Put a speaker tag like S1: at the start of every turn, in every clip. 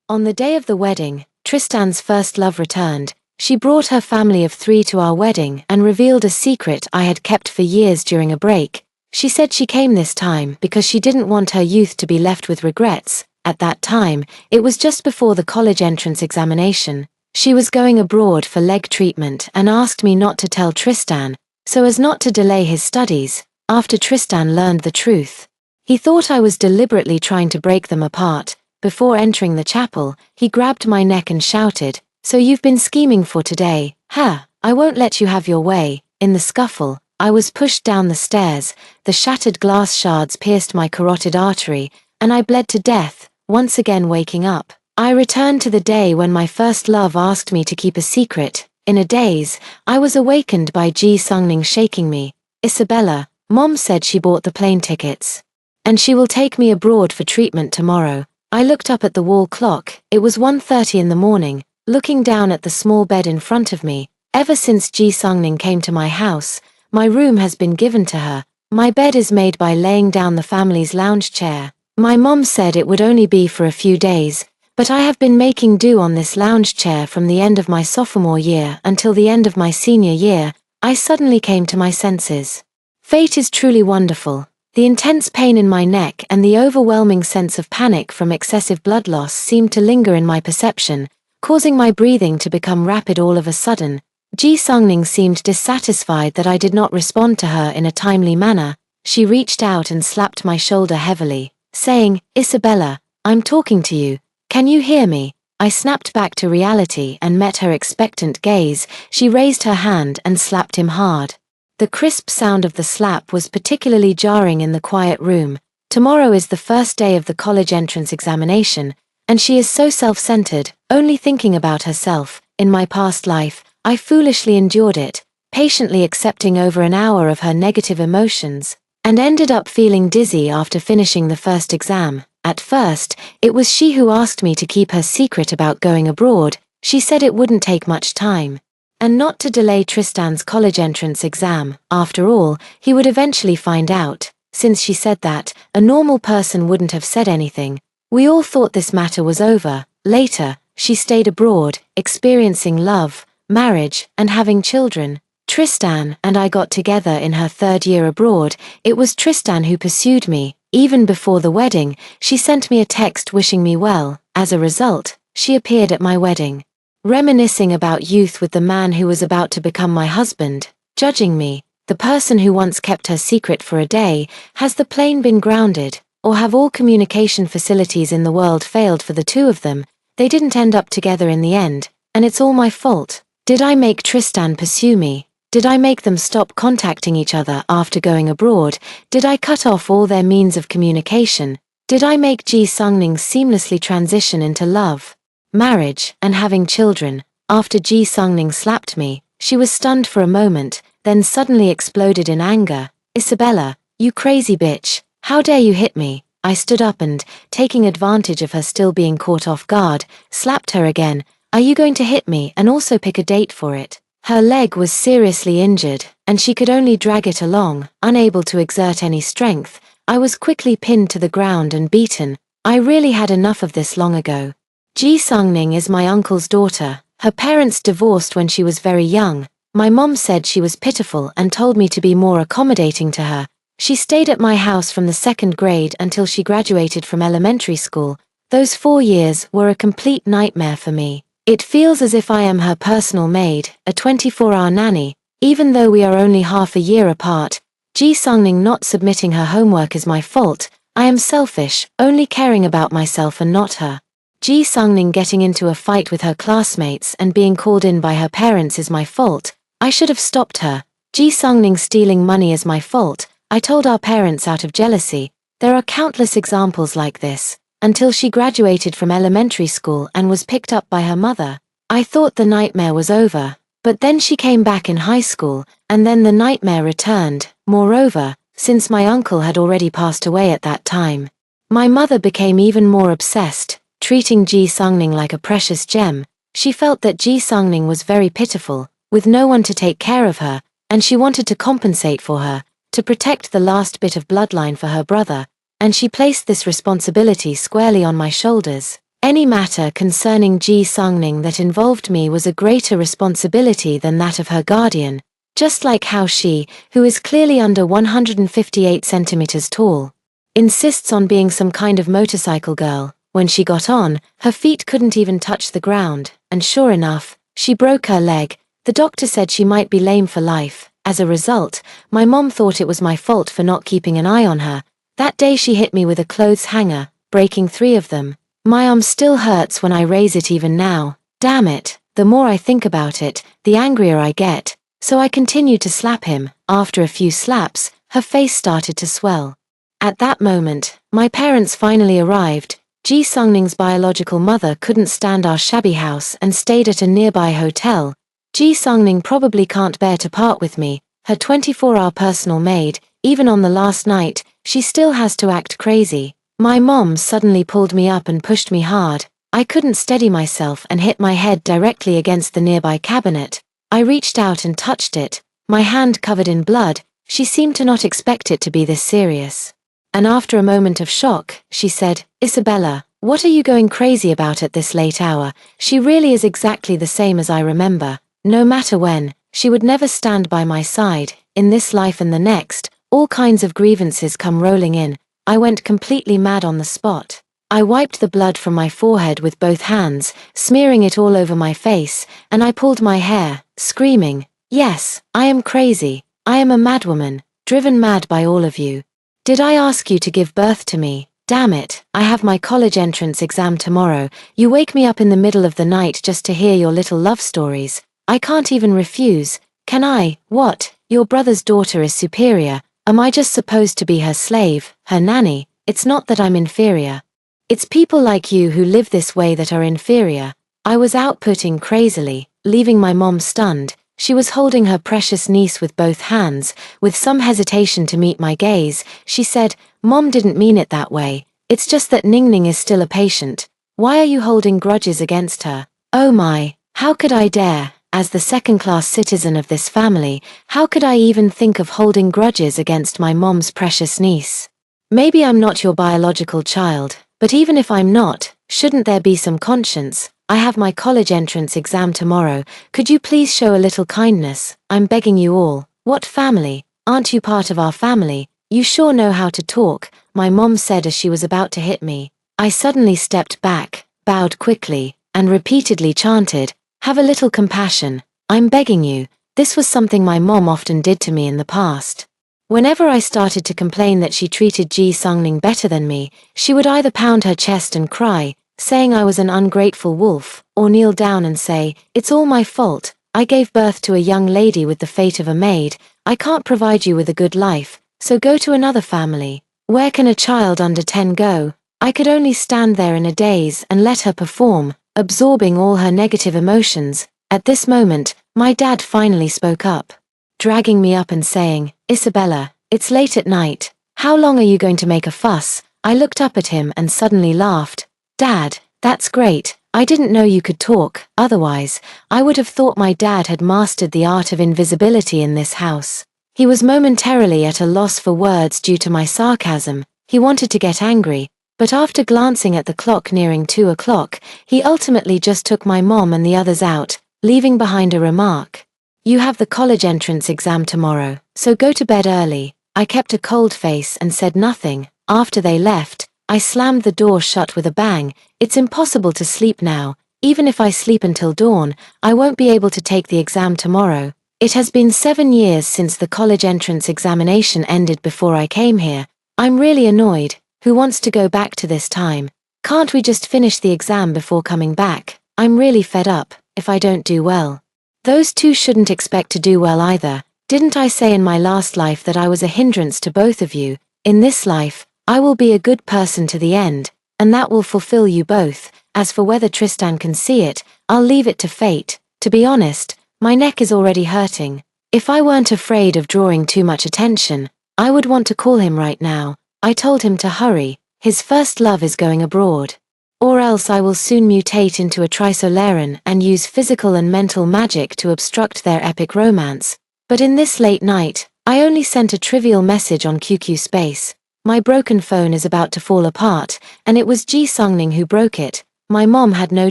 S1: On the day of the wedding, Tristan's first love returned. She brought her family of 3 to our wedding and revealed a secret I had kept for years during a break. She said she came this time because she didn't want her youth to be left with regrets. At that time, it was just before the college entrance examination. She was going abroad for leg treatment and asked me not to tell Tristan, so as not to delay his studies. After Tristan learned the truth, he thought I was deliberately trying to break them apart. Before entering the chapel, he grabbed my neck and shouted, "So you've been scheming for today, huh? I won't let you have your way." In the scuffle, I was pushed down the stairs, the shattered glass shards pierced my carotid artery, and I bled to death, once again waking up. I returned to the day when my first love asked me to keep a secret. In a daze, I was awakened by Ji Sungning shaking me. "Isabella, Mom said she bought the plane tickets, and she will take me abroad for treatment tomorrow." I looked up at the wall clock. It was 1:30 in the morning. Looking down at the small bed in front of me, ever since Ji Sungning came to my house, my room has been given to her. My bed is made by laying down the family's lounge chair. My mom said it would only be for a few days, but I have been making do on this lounge chair from the end of my sophomore year until the end of my senior year. I suddenly came to my senses. Fate is truly wonderful. The intense pain in my neck and the overwhelming sense of panic from excessive blood loss seemed to linger in my perception, causing my breathing to become rapid all of a sudden. Ji Sungning seemed dissatisfied that I did not respond to her in a timely manner. She reached out and slapped my shoulder heavily, saying, "Isabella, I'm talking to you. Can you hear me?" I snapped back to reality and met her expectant gaze. She raised her hand and slapped him hard. The crisp sound of the slap was particularly jarring in the quiet room. Tomorrow is the first day of the college entrance examination, and she is so self-centered, only thinking about herself. In my past life, I foolishly endured it, patiently accepting over an hour of her negative emotions, and ended up feeling dizzy after finishing the first exam. At first, it was she who asked me to keep her secret about going abroad. She said it wouldn't take much time, and not to delay Tristan's college entrance exam. After all, he would eventually find out. Since she said that, a normal person wouldn't have said anything. We all thought this matter was over. Later, she stayed abroad, experiencing love, marriage, and having children. Tristan and I got together in her 3rd year abroad. It was Tristan who pursued me. Even before the wedding, she sent me a text wishing me well. As a result, she appeared at my wedding, reminiscing about youth with the man who was about to become my husband, judging me. The person who once kept her secret for a day. Has the plane been grounded, or have all communication facilities in the world failed for the two of them? They didn't end up together in the end, and it's all my fault. Did I make Tristan pursue me? Did I make them stop contacting each other after going abroad? Did I cut off all their means of communication? Did I make Ji Sungning seamlessly transition into love, marriage, and having children? After Ji Sungning slapped me, she was stunned for a moment, then suddenly exploded in anger. "Isabella, you crazy bitch, how dare you hit me?" I stood up and, taking advantage of her still being caught off guard, slapped her again. "Are you going to hit me and also pick a date for it?" Her leg was seriously injured, and she could only drag it along, unable to exert any strength. I was quickly pinned to the ground and beaten. I really had enough of this long ago. Ji Sungning is my uncle's daughter. Her parents divorced when she was very young. My mom said she was pitiful and told me to be more accommodating to her. She stayed at my house from the 2nd grade until she graduated from elementary school. Those 4 years were a complete nightmare for me. It feels as if I am her personal maid, a 24-hour nanny. Even though we are only half a year apart, Ji Sungning not submitting her homework is my fault. I am selfish, only caring about myself and not her. Ji Sungning getting into a fight with her classmates and being called in by her parents is my fault. I should have stopped her. Ji Sungning stealing money is my fault. I told our parents out of jealousy. There are countless examples like this. Until she graduated from elementary school and was picked up by her mother, I thought the nightmare was over. But then she came back in high school, and then the nightmare returned. Moreover, since my uncle had already passed away at that time, my mother became even more obsessed, treating Ji Sungning like a precious gem. She felt that Ji Sungning was very pitiful, with no one to take care of her, and she wanted to compensate for her, to protect the last bit of bloodline for her brother, and she placed this responsibility squarely on my shoulders. Any matter concerning Ji Sungning that involved me was a greater responsibility than that of her guardian, just like how she, who is clearly under 158 centimeters tall, insists on being some kind of motorcycle girl. When she got on, her feet couldn't even touch the ground, and sure enough, she broke her leg. The doctor said she might be lame for life. As a result, my mom thought it was my fault for not keeping an eye on her. That day she hit me with a clothes hanger, breaking 3 of them. My arm still hurts when I raise it even now. Damn it, the more I think about it, the angrier I get. So I continued to slap him. After a few slaps, her face started to swell. At that moment, my parents finally arrived. Ji Sungning's biological mother couldn't stand our shabby house and stayed at a nearby hotel. Ji Sungning probably can't bear to part with me, her 24-hour personal maid. Even on the last night, she still has to act crazy. My mom suddenly pulled me up and pushed me hard. I couldn't steady myself and hit my head directly against the nearby cabinet. I reached out and touched it, my hand covered in blood. She seemed to not expect it to be this serious. And after a moment of shock, she said, "Isabella, what are you going crazy about at this late hour? She really is exactly the same as I remember. No matter when, she would never stand by my side. In this life and the next, all kinds of grievances come rolling in." I went completely mad on the spot. I wiped the blood from my forehead with both hands, smearing it all over my face, and I pulled my hair, screaming, "Yes, I am crazy. I am a madwoman, driven mad by all of you. Did I ask you to give birth to me? Damn it, I have my college entrance exam tomorrow. You wake me up in the middle of the night just to hear your little love stories. I can't even refuse, can I? What? Your brother's daughter is superior. Am I just supposed to be her slave, her nanny? It's not that I'm inferior. It's people like you who live this way that are inferior." I was outputting crazily, leaving my mom stunned. She was holding her precious niece with both hands. With some hesitation to meet my gaze, she said, "Mom didn't mean it that way. It's just that Ningning is still a patient. Why are you holding grudges against her?" Oh my, how could I dare? As the second-class citizen of this family, how could I even think of holding grudges against my mom's precious niece? Maybe I'm not your biological child, but even if I'm not, shouldn't there be some conscience? I have my college entrance exam tomorrow. Could you please show a little kindness? I'm begging you all. What family? Aren't you part of our family? You sure know how to talk, my mom said as she was about to hit me. I suddenly stepped back, bowed quickly, and repeatedly chanted, "Have a little compassion. I'm begging you." This was something my mom often did to me in the past. Whenever I started to complain that she treated Ji Sungning better than me, she would either pound her chest and cry, saying I was an ungrateful wolf, or kneel down and say, "It's all my fault. I gave birth to a young lady with the fate of a maid. I can't provide you with a good life, so go to another family." Where can a child under 10 go? I could only stand there in a daze and let her perform, absorbing all her negative emotions. At this moment, my dad finally spoke up, dragging me up and saying, "Isabella, it's late at night. How long are you going to make a fuss?" I looked up at him and suddenly laughed. "Dad, that's great. I didn't know you could talk. Otherwise, I would have thought my dad had mastered the art of invisibility in this house." He was momentarily at a loss for words due to my sarcasm. He wanted to get angry, but after glancing at the clock nearing 2 o'clock, he ultimately just took my mom and the others out, leaving behind a remark. "You have the college entrance exam tomorrow, so go to bed early." I kept a cold face and said nothing. After they left, I slammed the door shut with a bang. It's impossible to sleep now. Even if I sleep until dawn, I won't be able to take the exam tomorrow. It has been 7 years since the college entrance examination ended before I came here. I'm really annoyed. Who wants to go back to this time? Can't we just finish the exam before coming back? I'm really fed up, if I don't do well. Those two shouldn't expect to do well either. Didn't I say in my last life that I was a hindrance to both of you? In this life, I will be a good person to the end, and that will fulfill you both. As for whether Tristan can see it, I'll leave it to fate. To be honest, my neck is already hurting. If I weren't afraid of drawing too much attention, I would want to call him right now. I told him to hurry. His first love is going abroad. Or else I will soon mutate into a Trisolaran and use physical and mental magic to obstruct their epic romance. But in this late night, I only sent a trivial message on QQ Space. My broken phone is about to fall apart, and it was Ji Sungning who broke it. My mom had no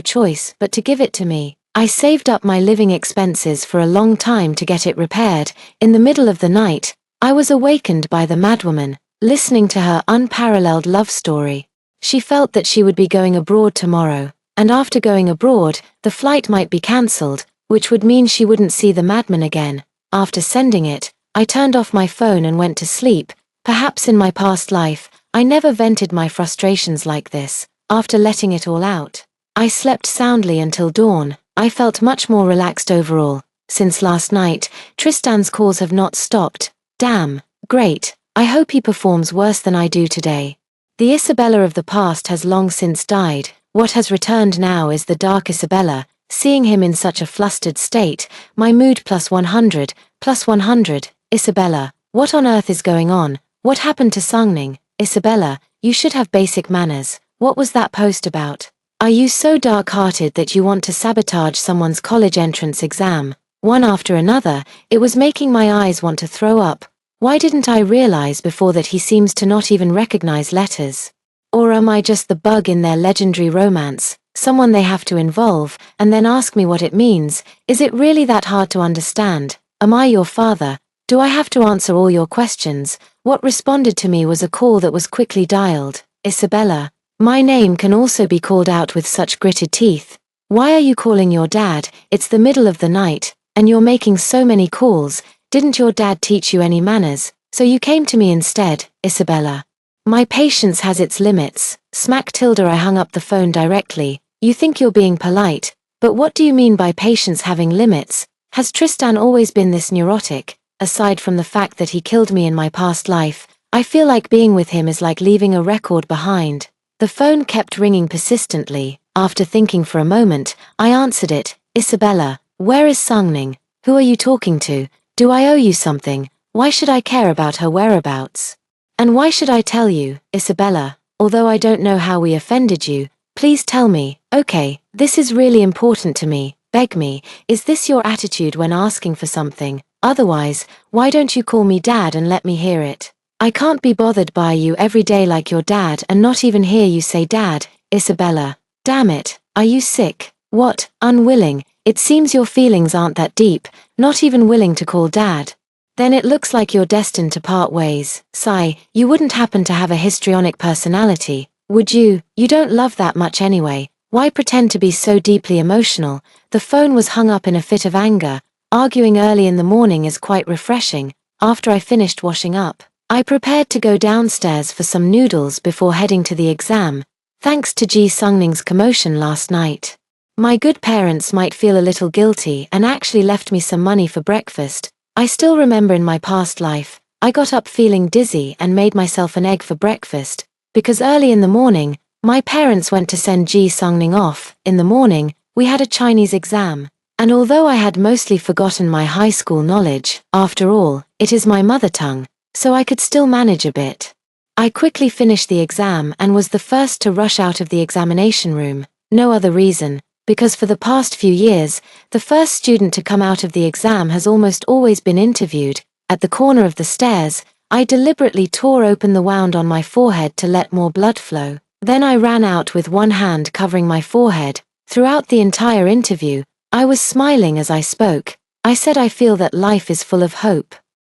S1: choice but to give it to me. I saved up my living expenses for a long time to get it repaired. In the middle of the night, I was awakened by the madwoman, listening to her unparalleled love story. She felt that she would be going abroad tomorrow, and after going abroad, the flight might be cancelled, which would mean she wouldn't see the madman again. After sending it, I turned off my phone and went to sleep. Perhaps in my past life, I never vented my frustrations like this. After letting it all out, I slept soundly until dawn. I felt much more relaxed overall. Since last night, Tristan's calls have not stopped. Damn, great. I hope he performs worse than I do today. The Isabella of the past has long since died. What has returned now is the dark Isabella. Seeing him in such a flustered state, my mood plus 100, plus 100. Isabella, what on earth is going on? What happened to Sungning? Isabella, you should have basic manners. What was that post about? Are you so dark-hearted that you want to sabotage someone's college entrance exam? One after another, it was making my eyes want to throw up. Why didn't I realize before that he seems to not even recognize letters? Or am I just the bug in their legendary romance, someone they have to involve, and then ask me what it means? Is it really that hard to understand? Am I your father? Do I have to answer all your questions? What responded to me was a call that was quickly dialed. Isabella. My name can also be called out with such gritted teeth. Why are you calling your dad? It's the middle of the night, and you're making so many calls. Didn't your dad teach you any manners? So you came to me instead, Isabella. My patience has its limits. Smack tilde. I hung up the phone directly. You think you're being polite, but what do you mean by patience having limits? Has Tristan always been this neurotic? Aside from the fact that he killed me in my past life, I feel like being with him is like leaving a record behind. The phone kept ringing persistently. After thinking for a moment, I answered it. Isabella, where is Sungning? Who are you talking to? Do I owe you something? Why should I care about her whereabouts? And why should I tell you, Isabella? Although I don't know how we offended you, please tell me. Okay, this is really important to me. Beg me. Is this your attitude when asking for something? Otherwise, why don't you call me Dad and let me hear it? I can't be bothered by you every day like your dad and not even hear you say Dad. Isabella. Damn it. Are you sick? What? Unwilling? It seems your feelings aren't that deep, not even willing to call Dad. Then it looks like you're destined to part ways. Sigh, you wouldn't happen to have a histrionic personality, would you? You don't love that much anyway. Why pretend to be so deeply emotional? The phone was hung up in a fit of anger. Arguing early in the morning is quite refreshing. After I finished washing up, I prepared to go downstairs for some noodles before heading to the exam, thanks to Ji Sungning's commotion last night. My good parents might feel a little guilty and actually left me some money for breakfast. I still remember in my past life, I got up feeling dizzy and made myself an egg for breakfast, because early in the morning, my parents went to send Ji Sungning off. In the morning, we had a Chinese exam, and although I had mostly forgotten my high school knowledge, after all, it is my mother tongue, so I could still manage a bit. I quickly finished the exam and was the first to rush out of the examination room. No other reason, because for the past few years, the first student to come out of the exam has almost always been interviewed. At the corner of the stairs, I deliberately tore open the wound on my forehead to let more blood flow. Then I ran out with one hand covering my forehead. Throughout the entire interview, I was smiling as I spoke. I said I feel that life is full of hope.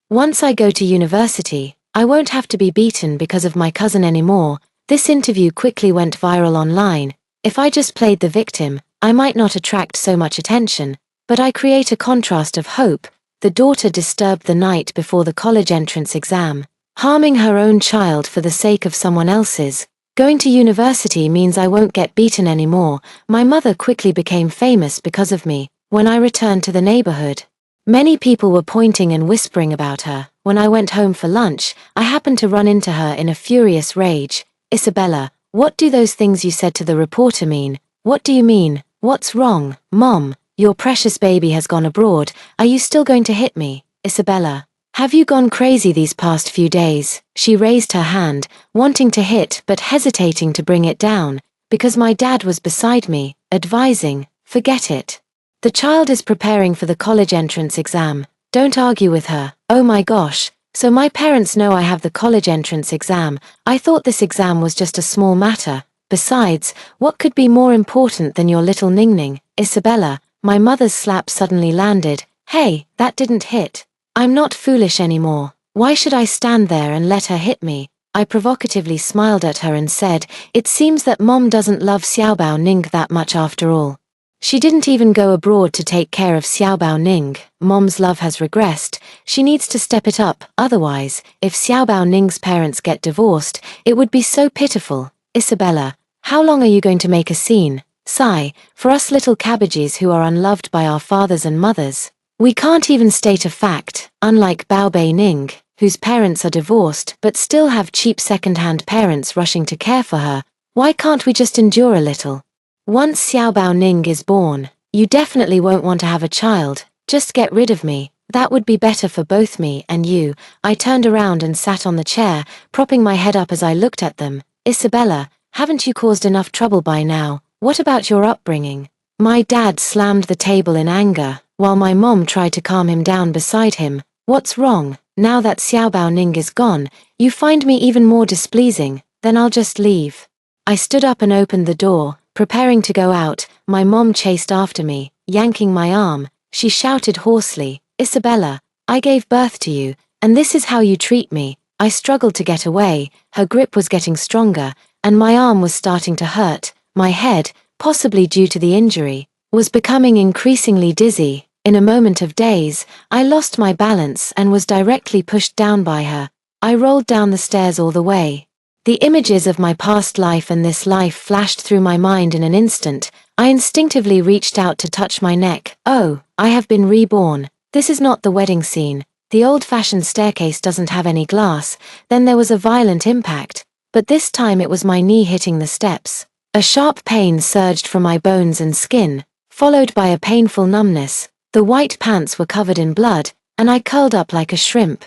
S1: Once I go to university, I won't have to be beaten because of my cousin anymore. This interview quickly went viral online. If I just played the victim, I might not attract so much attention, but I create a contrast of hope. The daughter disturbed the night before the college entrance exam, harming her own child for the sake of someone else's. Going to university means I won't get beaten anymore. My mother quickly became famous because of me. When I returned to the neighborhood, many people were pointing and whispering about her. When I went home for lunch, I happened to run into her in a furious rage. Isabella, what do those things you said to the reporter mean? What do you mean? What's wrong? Mom, your precious baby has gone abroad. Are you still going to hit me? Isabella, have you gone crazy these past few days? She raised her hand, wanting to hit but hesitating to bring it down, because my dad was beside me, advising, forget it. The child is preparing for the college entrance exam. Don't argue with her. Oh my gosh. So my parents know I have the college entrance exam. I thought this exam was just a small matter. Besides, what could be more important than your little Ning-Ning, Isabella? My mother's slap suddenly landed. Hey, that didn't hit. I'm not foolish anymore. Why should I stand there and let her hit me? I provocatively smiled at her and said, it seems that Mom doesn't love Xiaobao Ning that much after all. She didn't even go abroad to take care of Xiaobao Ning. Mom's love has regressed. She needs to step it up, otherwise, if Xiaobao Ning's parents get divorced, it would be so pitiful. Isabella, how long are you going to make a scene? Sigh, for us little cabbages who are unloved by our fathers and mothers. We can't even state a fact, unlike Bao Bei Ning, whose parents are divorced but still have cheap second-hand parents rushing to care for her. Why can't we just endure a little? Once Xiaobao Ning is born, you definitely won't want to have a child. Just get rid of me. That would be better for both me and you. I turned around and sat on the chair, propping my head up as I looked at them. Isabella, haven't you caused enough trouble by now? What about your upbringing? My dad slammed the table in anger, while my mom tried to calm him down beside him. What's wrong? Now that Xiaobao Ning is gone, you find me even more displeasing. Then I'll just leave. I stood up and opened the door, preparing to go out. My mom chased after me, yanking my arm. She shouted hoarsely, Isabella, I gave birth to you, and this is how you treat me. I struggled to get away. Her grip was getting stronger, and my arm was starting to hurt. My head, possibly due to the injury, was becoming increasingly dizzy. In a moment of daze, I lost my balance and was directly pushed down by her. I rolled down the stairs all the way. The images of my past life and this life flashed through my mind in an instant. I instinctively reached out to touch my neck. Oh, I have been reborn. This is not the wedding scene. The old-fashioned staircase doesn't have any glass. Then there was a violent impact, but this time it was my knee hitting the steps. A sharp pain surged from my bones and skin, followed by a painful numbness. The white pants were covered in blood, and I curled up like a shrimp.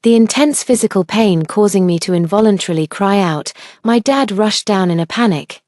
S1: The intense physical pain causing me to involuntarily cry out. My dad rushed down in a panic.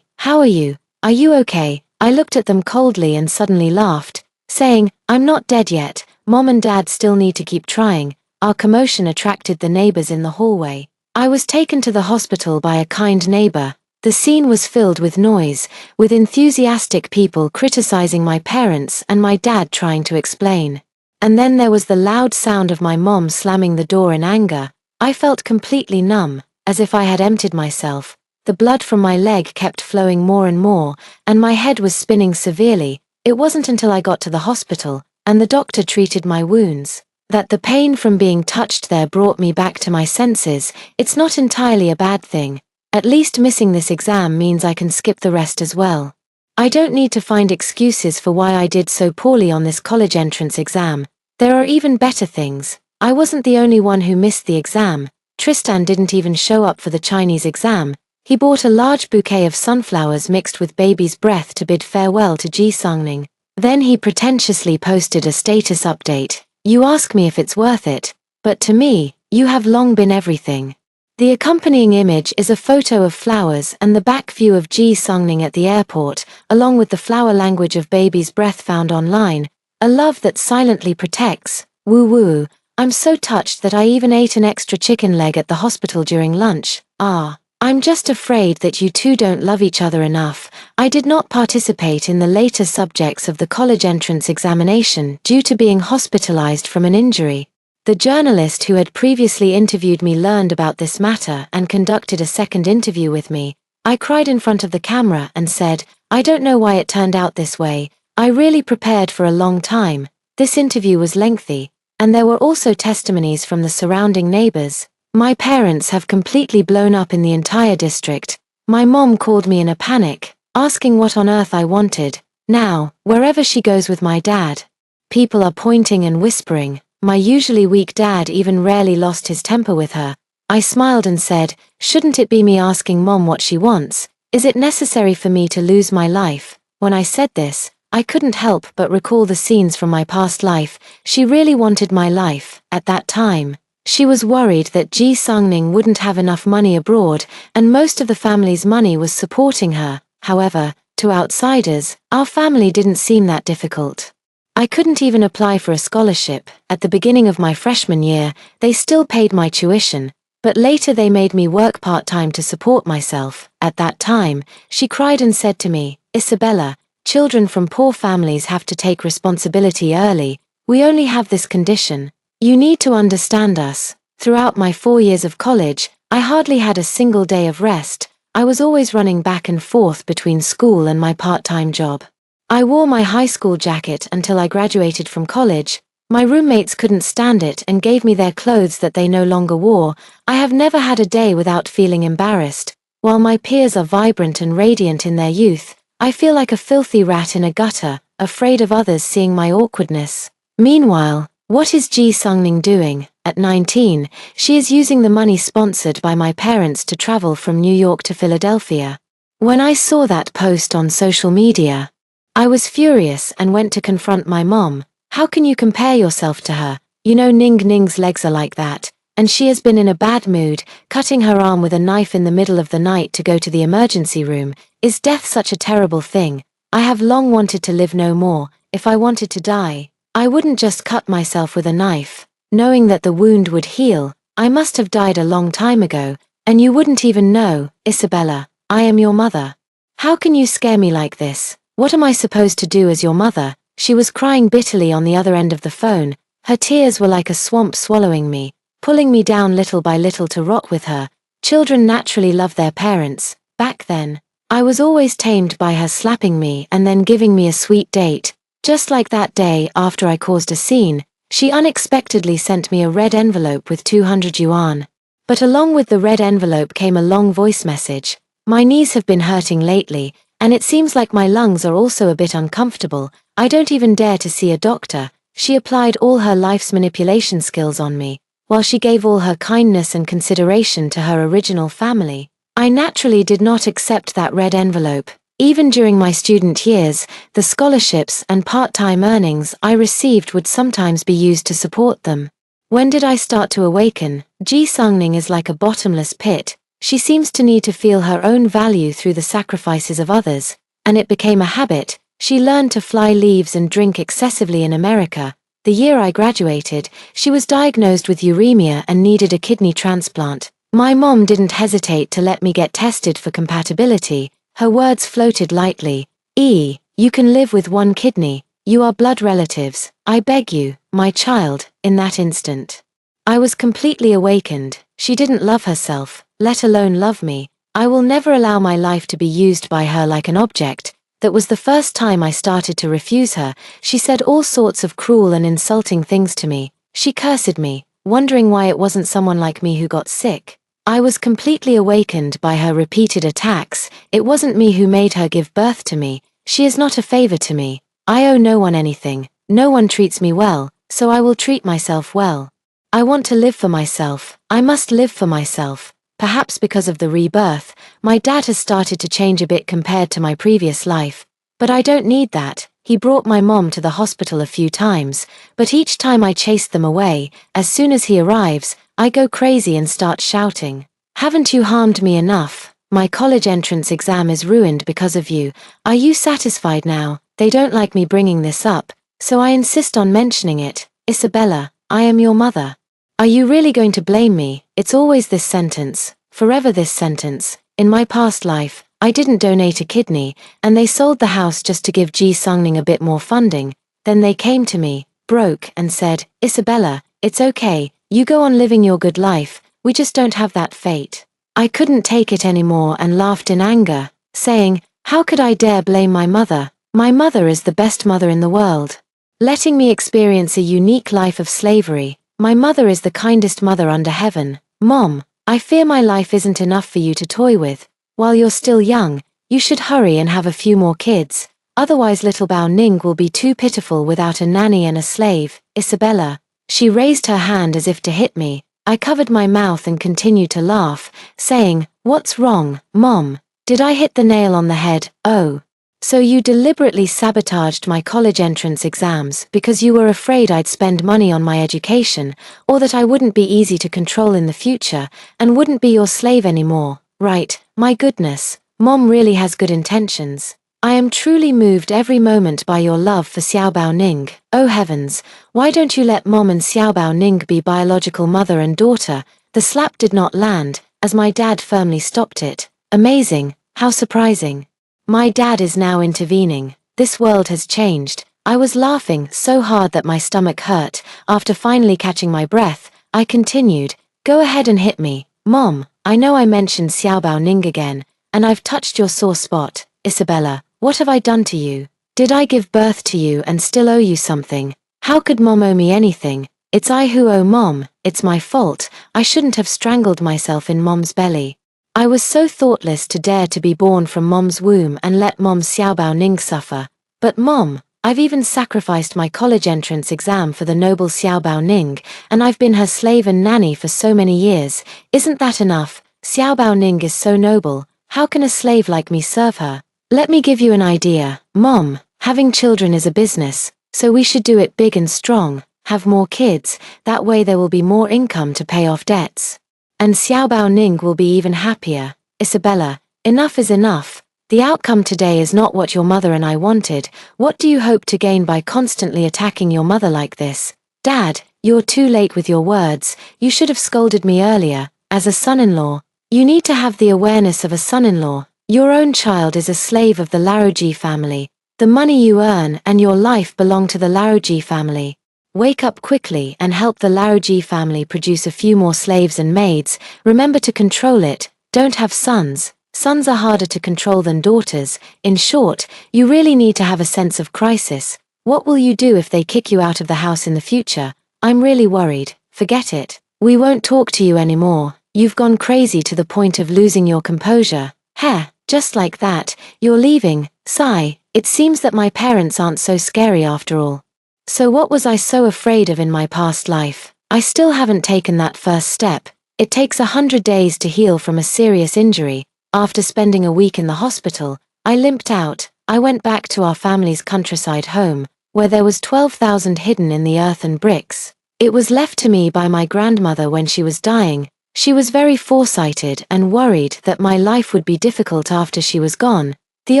S1: How are you? Are you okay? I looked at them coldly and suddenly laughed, saying, I'm not dead yet. Mom and Dad still need to keep trying. Our commotion attracted the neighbors in the hallway. I was taken to the hospital by a kind neighbor. The scene was filled with noise, with enthusiastic people criticizing my parents and my dad trying to explain. And then there was the loud sound of my mom slamming the door in anger. I felt completely numb, as if I had emptied myself. The blood from my leg kept flowing more and more, and my head was spinning severely. It wasn't until I got to the hospital, and the doctor treated my wounds, that the pain from being touched there brought me back to my senses. It's not entirely a bad thing. At least missing this exam means I can skip the rest as well. I don't need to find excuses for why I did so poorly on this college entrance exam. There are even better things. I wasn't the only one who missed the exam. Tristan didn't even show up for the Chinese exam. He bought a large bouquet of sunflowers mixed with baby's breath to bid farewell to Ji Sungning. Then he pretentiously posted a status update. You ask me if it's worth it, but to me, you have long been everything. The accompanying image is a photo of flowers and the back view of Ji Sungning at the airport, along with the flower language of baby's breath found online. A love that silently protects. Woo woo. I'm so touched that I even ate an extra chicken leg at the hospital during lunch. I'm just afraid that you two don't love each other enough. I did not participate in the later subjects of the college entrance examination due to being hospitalized from an injury. The journalist who had previously interviewed me learned about this matter and conducted a second interview with me. I cried in front of the camera and said, I don't know why it turned out this way. I really prepared for a long time. This interview was lengthy, and there were also testimonies from the surrounding neighbors. My parents have completely blown up in the entire district. My mom called me in a panic, asking what on earth I wanted. Now, wherever she goes with my dad, people are pointing and whispering. My usually weak dad even rarely lost his temper with her. I smiled and said, shouldn't it be me asking Mom what she wants? Is it necessary for me to lose my life? When I said this, I couldn't help but recall the scenes from my past life. She really wanted my life. At that time, she was worried that Ji Sungning wouldn't have enough money abroad, and most of the family's money was supporting her. However, to outsiders, our family didn't seem that difficult. I couldn't even apply for a scholarship. At the beginning of my freshman year, they still paid my tuition. But later they made me work part-time to support myself. At that time, she cried and said to me, "Isabella, children from poor families have to take responsibility early. We only have this condition. You need to understand us." Throughout my 4 years of college, I hardly had a single day of rest. I was always running back and forth between school and my part-time job. I wore my high school jacket until I graduated from college. My roommates couldn't stand it and gave me their clothes that they no longer wore. I have never had a day without feeling embarrassed. While my peers are vibrant and radiant in their youth, I feel like a filthy rat in a gutter, afraid of others seeing my awkwardness. Meanwhile, what is Ji Sungning doing? At 19, she is using the money sponsored by my parents to travel from New York to Philadelphia. When I saw that post on social media, I was furious and went to confront my mom. How can you compare yourself to her? You know Ning Ning's legs are like that, and she has been in a bad mood, cutting her arm with a knife in the middle of the night to go to the emergency room. Is death such a terrible thing? I have long wanted to live no more. If I wanted to die, I wouldn't just cut myself with a knife, knowing that the wound would heal. I must have died a long time ago, and you wouldn't even know. Isabella, I am your mother. How can you scare me like this? What am I supposed to do as your mother? She was crying bitterly on the other end of the phone. Her tears were like a swamp swallowing me, pulling me down little by little to rot with her. Children naturally love their parents. Back then, I was always tamed by her slapping me and then giving me a sweet date. Just like that day after I caused a scene, she unexpectedly sent me a red envelope with 200 yuan. But along with the red envelope came a long voice message. My knees have been hurting lately, and it seems like my lungs are also a bit uncomfortable. I don't even dare to see a doctor. She applied all her life's manipulation skills on me, while she gave all her kindness and consideration to her original family. I naturally did not accept that red envelope. Even during my student years, the scholarships and part-time earnings I received would sometimes be used to support them. When did I start to awaken? Ji Sungning is like a bottomless pit. She seems to need to feel her own value through the sacrifices of others, and it became a habit. She learned to fly leaves and drink excessively in America. The year I graduated, she was diagnosed with uremia and needed a kidney transplant. My mom didn't hesitate to let me get tested for compatibility. Her words floated lightly. You can live with one kidney. You are blood relatives. I beg you, my child." In that instant, I was completely awakened. She didn't love herself, let alone love me. I will never allow my life to be used by her like an object. That was the first time I started to refuse her. She said all sorts of cruel and insulting things to me. She cursed me, wondering why it wasn't someone like me who got sick. I was completely awakened by her repeated attacks. It wasn't me who made her give birth to me. She is not a favor to me. I owe no one anything. No one treats me well, so I will treat myself well. I want to live for myself. I must live for myself. Perhaps because of the rebirth, my dad has started to change a bit compared to my previous life. But I don't need that. He brought my mom to the hospital a few times, but each time I chased them away. As soon as he arrives, I go crazy and start shouting, "Haven't you harmed me enough? My college entrance exam is ruined because of you. Are you satisfied now?" They don't like me bringing this up, so I insist on mentioning it. "Isabella, I am your mother. Are you really going to blame me?" It's always this sentence, forever this sentence. In my past life, I didn't donate a kidney, and they sold the house just to give Ji Sungning a bit more funding. Then they came to me, broke, and said, "Isabella, it's okay, you go on living your good life, we just don't have that fate." I couldn't take it anymore and laughed in anger, saying, "How could I dare blame my mother? My mother is the best mother in the world, letting me experience a unique life of slavery. My mother is the kindest mother under heaven. Mom, I fear my life isn't enough for you to toy with. While you're still young, you should hurry and have a few more kids. Otherwise little Bao Ning will be too pitiful without a nanny and a slave." "Isabella." She raised her hand as if to hit me. I covered my mouth and continued to laugh, saying, "What's wrong, Mom? Did I hit the nail on the head?" "Oh. So you deliberately sabotaged my college entrance exams because you were afraid I'd spend money on my education, or that I wouldn't be easy to control in the future, and wouldn't be your slave anymore, right?" My goodness, Mom really has good intentions. I am truly moved every moment by your love for Xiao Bao Ning. Oh heavens, why don't you let Mom and Xiao Bao Ning be biological mother and daughter? The slap did not land, as my dad firmly stopped it. Amazing, how surprising. My dad is now intervening. This world has changed. I was laughing so hard that my stomach hurt. After finally catching my breath, I continued, "Go ahead and hit me, Mom. I know I mentioned Xiaobao Ning again, and I've touched your sore spot. Isabella, what have I done to you? Did I give birth to you and still owe you something? How could Mom owe me anything? It's I who owe Mom. It's my fault. I shouldn't have strangled myself in Mom's belly. I was so thoughtless to dare to be born from Mom's womb and let Mom Xiaobao Ning suffer. But Mom, I've even sacrificed my college entrance exam for the noble Xiaobao Ning, and I've been her slave and nanny for so many years. Isn't that enough? Xiaobao Ning is so noble. How can a slave like me serve her? Let me give you an idea, Mom. Having children is a business, so we should do it big and strong. Have more kids, that way there will be more income to pay off debts. And Xiaobao Ning will be even happier. Isabella, enough is enough. The outcome today is not what your mother and I wanted. What do you hope to gain by constantly attacking your mother like this? Dad, you're too late with your words. You should have scolded me earlier. As a son-in-law, you need to have the awareness of a son-in-law. Your own child is a slave of the Laroji family. The money you earn and your life belong to the Laroji family. Wake up quickly and help the Laroji family produce a few more slaves and maids. Remember to control it. Don't have sons. Sons are harder to control than daughters. In short, you really need to have a sense of crisis. What will you do if they kick you out of the house in the future? I'm really worried. Forget it. We won't talk to you anymore. You've gone crazy to the point of losing your composure. Heh, just like that, you're leaving. Sigh, it seems that my parents aren't so scary after all. So what was I so afraid of in my past life? I still haven't taken that first step. It takes 100 days to heal from a serious injury. After spending a week in the hospital, I limped out. I went back to our family's countryside home, where there was 12,000 hidden in the earthen bricks. It was left to me by my grandmother when she was dying. She was very foresighted and worried that my life would be difficult after she was gone. The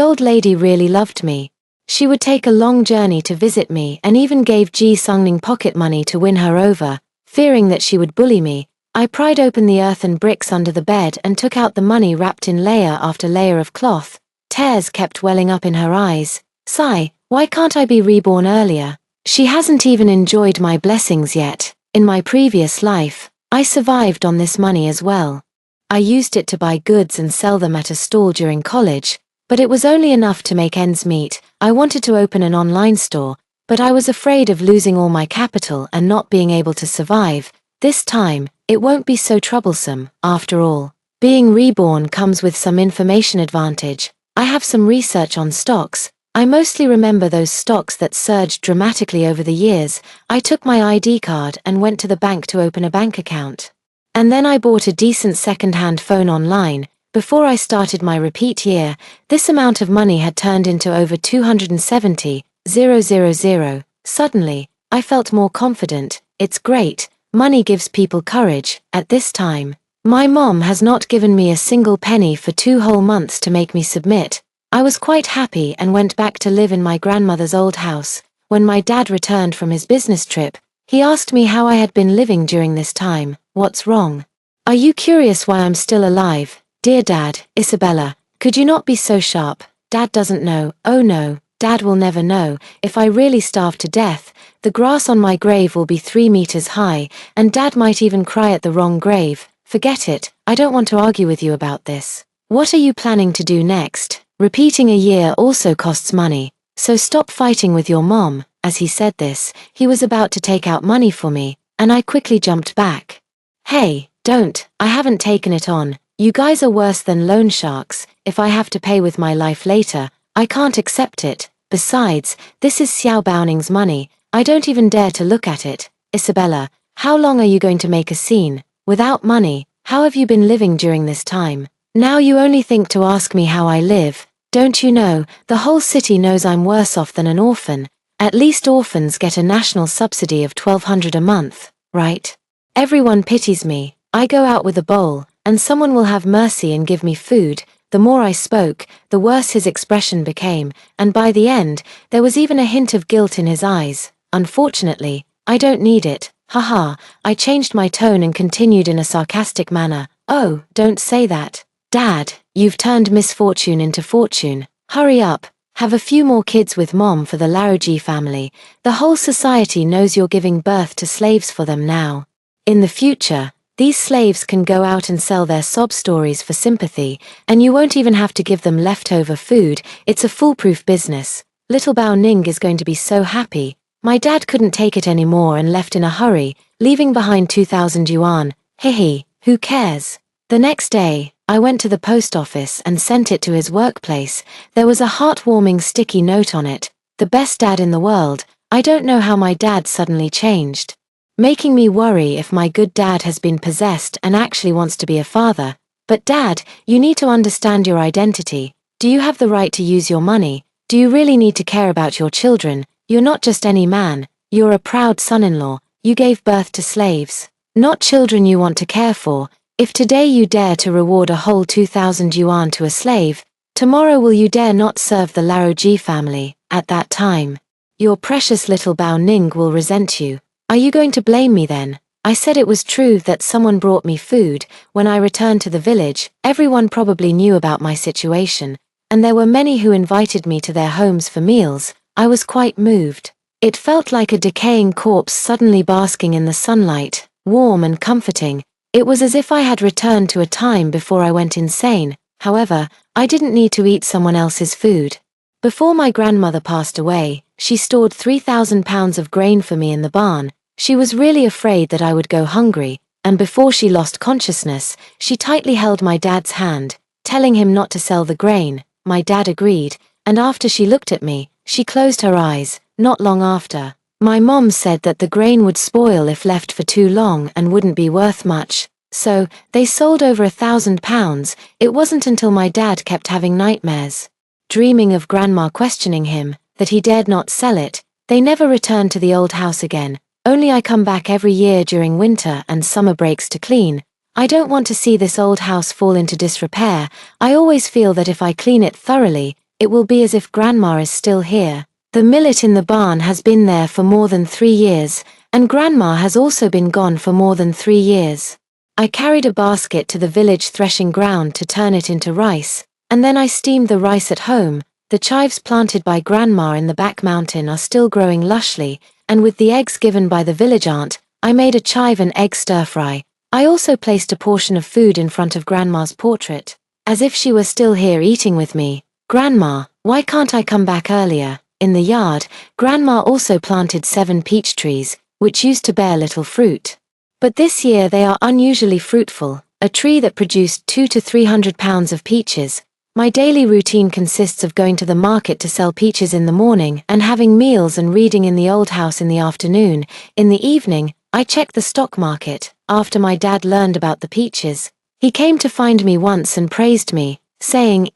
S1: old lady really loved me. She would take a long journey to visit me and even gave Ji Sungning pocket money to win her over. Fearing that she would bully me, I pried open the earthen bricks under the bed and took out the money wrapped in layer after layer of cloth. Tears kept welling up in her eyes. Sigh, why can't I be reborn earlier? She hasn't even enjoyed my blessings yet. In my previous life, I survived on this money as well. I used it to buy goods and sell them at a stall during college, but it was only enough to make ends meet. I wanted to open an online store, but I was afraid of losing all my capital and not being able to survive. This time, it won't be so troublesome. After all, being reborn comes with some information advantage. I have some research on stocks. I mostly remember those stocks that surged dramatically over the years. I took my ID card and went to the bank to open a bank account. And then I bought a decent second-hand phone online. Before I started my repeat year, this amount of money had turned into over 270,000. Suddenly, I felt more confident. It's great. Money gives people courage. At this time, my mom has not given me a single penny for 2 whole months to make me submit. I was quite happy and went back to live in my grandmother's old house. When my dad returned from his business trip, he asked me how I had been living during this time. What's wrong? Are you curious why I'm still alive? Dear Dad, Isabella, could you not be so sharp? Dad doesn't know. Oh no, Dad will never know. If I really starve to death, the grass on my grave will be 3 meters high, and Dad might even cry at the wrong grave. Forget it, I don't want to argue with you about this. What are you planning to do next? Repeating a year also costs money, so stop fighting with your mom. As he said this, he was about to take out money for me, and I quickly jumped back. Hey, don't, I haven't taken it on. You guys are worse than loan sharks. If I have to pay with my life later, I can't accept it. Besides, this is Xiaobao Ning's money. I don't even dare to look at it. Isabella, how long are you going to make a scene? Without money, how have you been living during this time? Now you only think to ask me how I live. Don't you know, the whole city knows I'm worse off than an orphan. At least orphans get a national subsidy of 1,200 a month, right? Everyone pities me. I go out with a bowl, and someone will have mercy and give me food. The more I spoke, the worse his expression became, and by the end, there was even a hint of guilt in his eyes. Unfortunately, I don't need it. Haha, I changed my tone and continued in a sarcastic manner. Oh, don't say that. Dad, you've turned misfortune into fortune. Hurry up, have a few more kids with Mom for the Laroji family. The whole society knows you're giving birth to slaves for them now. In the future, these slaves can go out and sell their sob stories for sympathy, and you won't even have to give them leftover food. It's a foolproof business. Little Bao Ning is going to be so happy. My dad couldn't take it anymore and left in a hurry, leaving behind 2,000 yuan. Hehe, who cares? The next day, I went to the post office and sent it to his workplace. There was a heartwarming sticky note on it. The best dad in the world. I don't know how my dad suddenly changed, making me worry if my good dad has been possessed and actually wants to be a father. But Dad, you need to understand your identity. Do you have the right to use your money? Do you really need to care about your children? You're not just any man. You're a proud son-in-law. You gave birth to slaves, not children you want to care for. If today you dare to reward a whole 2,000 yuan to a slave, tomorrow will you dare not serve the Laroji family? At that time, your precious little Bao Ning will resent you. Are you going to blame me then? I said it was true that someone brought me food. When I returned to the village, everyone probably knew about my situation, and there were many who invited me to their homes for meals. I was quite moved. It felt like a decaying corpse suddenly basking in the sunlight, warm and comforting. It was as if I had returned to a time before I went insane. However, I didn't need to eat someone else's food. Before my grandmother passed away, she stored 3,000 pounds of grain for me in the barn. She was really afraid that I would go hungry, and before she lost consciousness, she tightly held my dad's hand, telling him not to sell the grain. My dad agreed, and after she looked at me, she closed her eyes. Not long after, my mom said that the grain would spoil if left for too long and wouldn't be worth much, so they sold over 1,000 pounds. It wasn't until my dad kept having nightmares, dreaming of grandma questioning him, that he dared not sell it. They never returned to the old house again. Only I come back every year during winter and summer breaks to clean. I don't want to see this old house fall into disrepair. I always feel that if I clean it thoroughly, it will be as if grandma is still here. The millet in the barn has been there for more than 3 years, and grandma has also been gone for more than 3 years. I carried a basket to the village threshing ground to turn it into rice, and then I steamed the rice at home. The chives planted by grandma in the back mountain are still growing lushly, and with the eggs given by the village aunt, I made a chive and egg stir-fry. I also placed a portion of food in front of grandma's portrait, as if she were still here eating with me. Grandma, why can't I come back earlier? In the yard, grandma also planted 7 peach trees, which used to bear little fruit. But this year they are unusually fruitful, a tree that produced 200 to 300 pounds of peaches. My daily routine consists of going to the market to sell peaches in the morning and having meals and reading in the old house in the afternoon. In the evening, I check the stock market. After my dad learned about the peaches, he came to find me once and praised me, saying,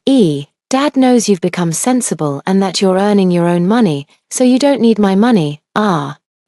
S1: Dad knows you've become sensible and that you're earning your own money, so you don't need my money.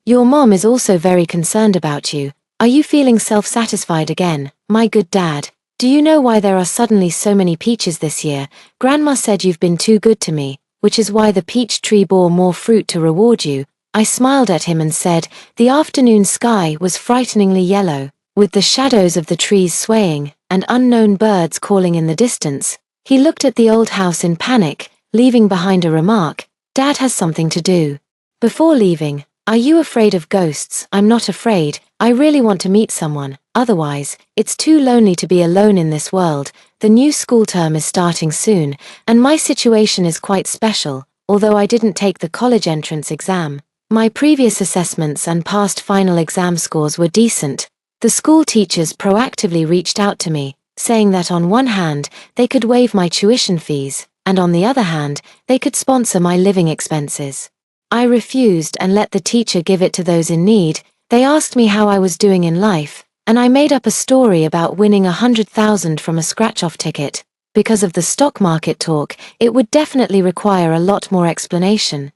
S1: Your mom is also very concerned about you. Are you feeling self-satisfied again, my good dad? Do you know why there are suddenly so many peaches this year? Grandma said you've been too good to me, which is why the peach tree bore more fruit to reward you. I smiled at him and said, the afternoon sky was frighteningly yellow, with the shadows of the trees swaying, and unknown birds calling in the distance. He looked at the old house in panic, leaving behind a remark, Dad has something to do. Before leaving, are you afraid of ghosts? I'm not afraid. I really want to meet someone. Otherwise, it's too lonely to be alone in this world. The new school term is starting soon, and my situation is quite special. Although I didn't take the college entrance exam, my previous assessments and past final exam scores were decent. The school teachers proactively reached out to me, saying that on one hand, they could waive my tuition fees, and on the other hand, they could sponsor my living expenses. I refused and let the teacher give it to those in need. They asked me how I was doing in life, and I made up a story about winning 100,000 from a scratch-off ticket. Because of the stock market talk, it would definitely require a lot more explanation.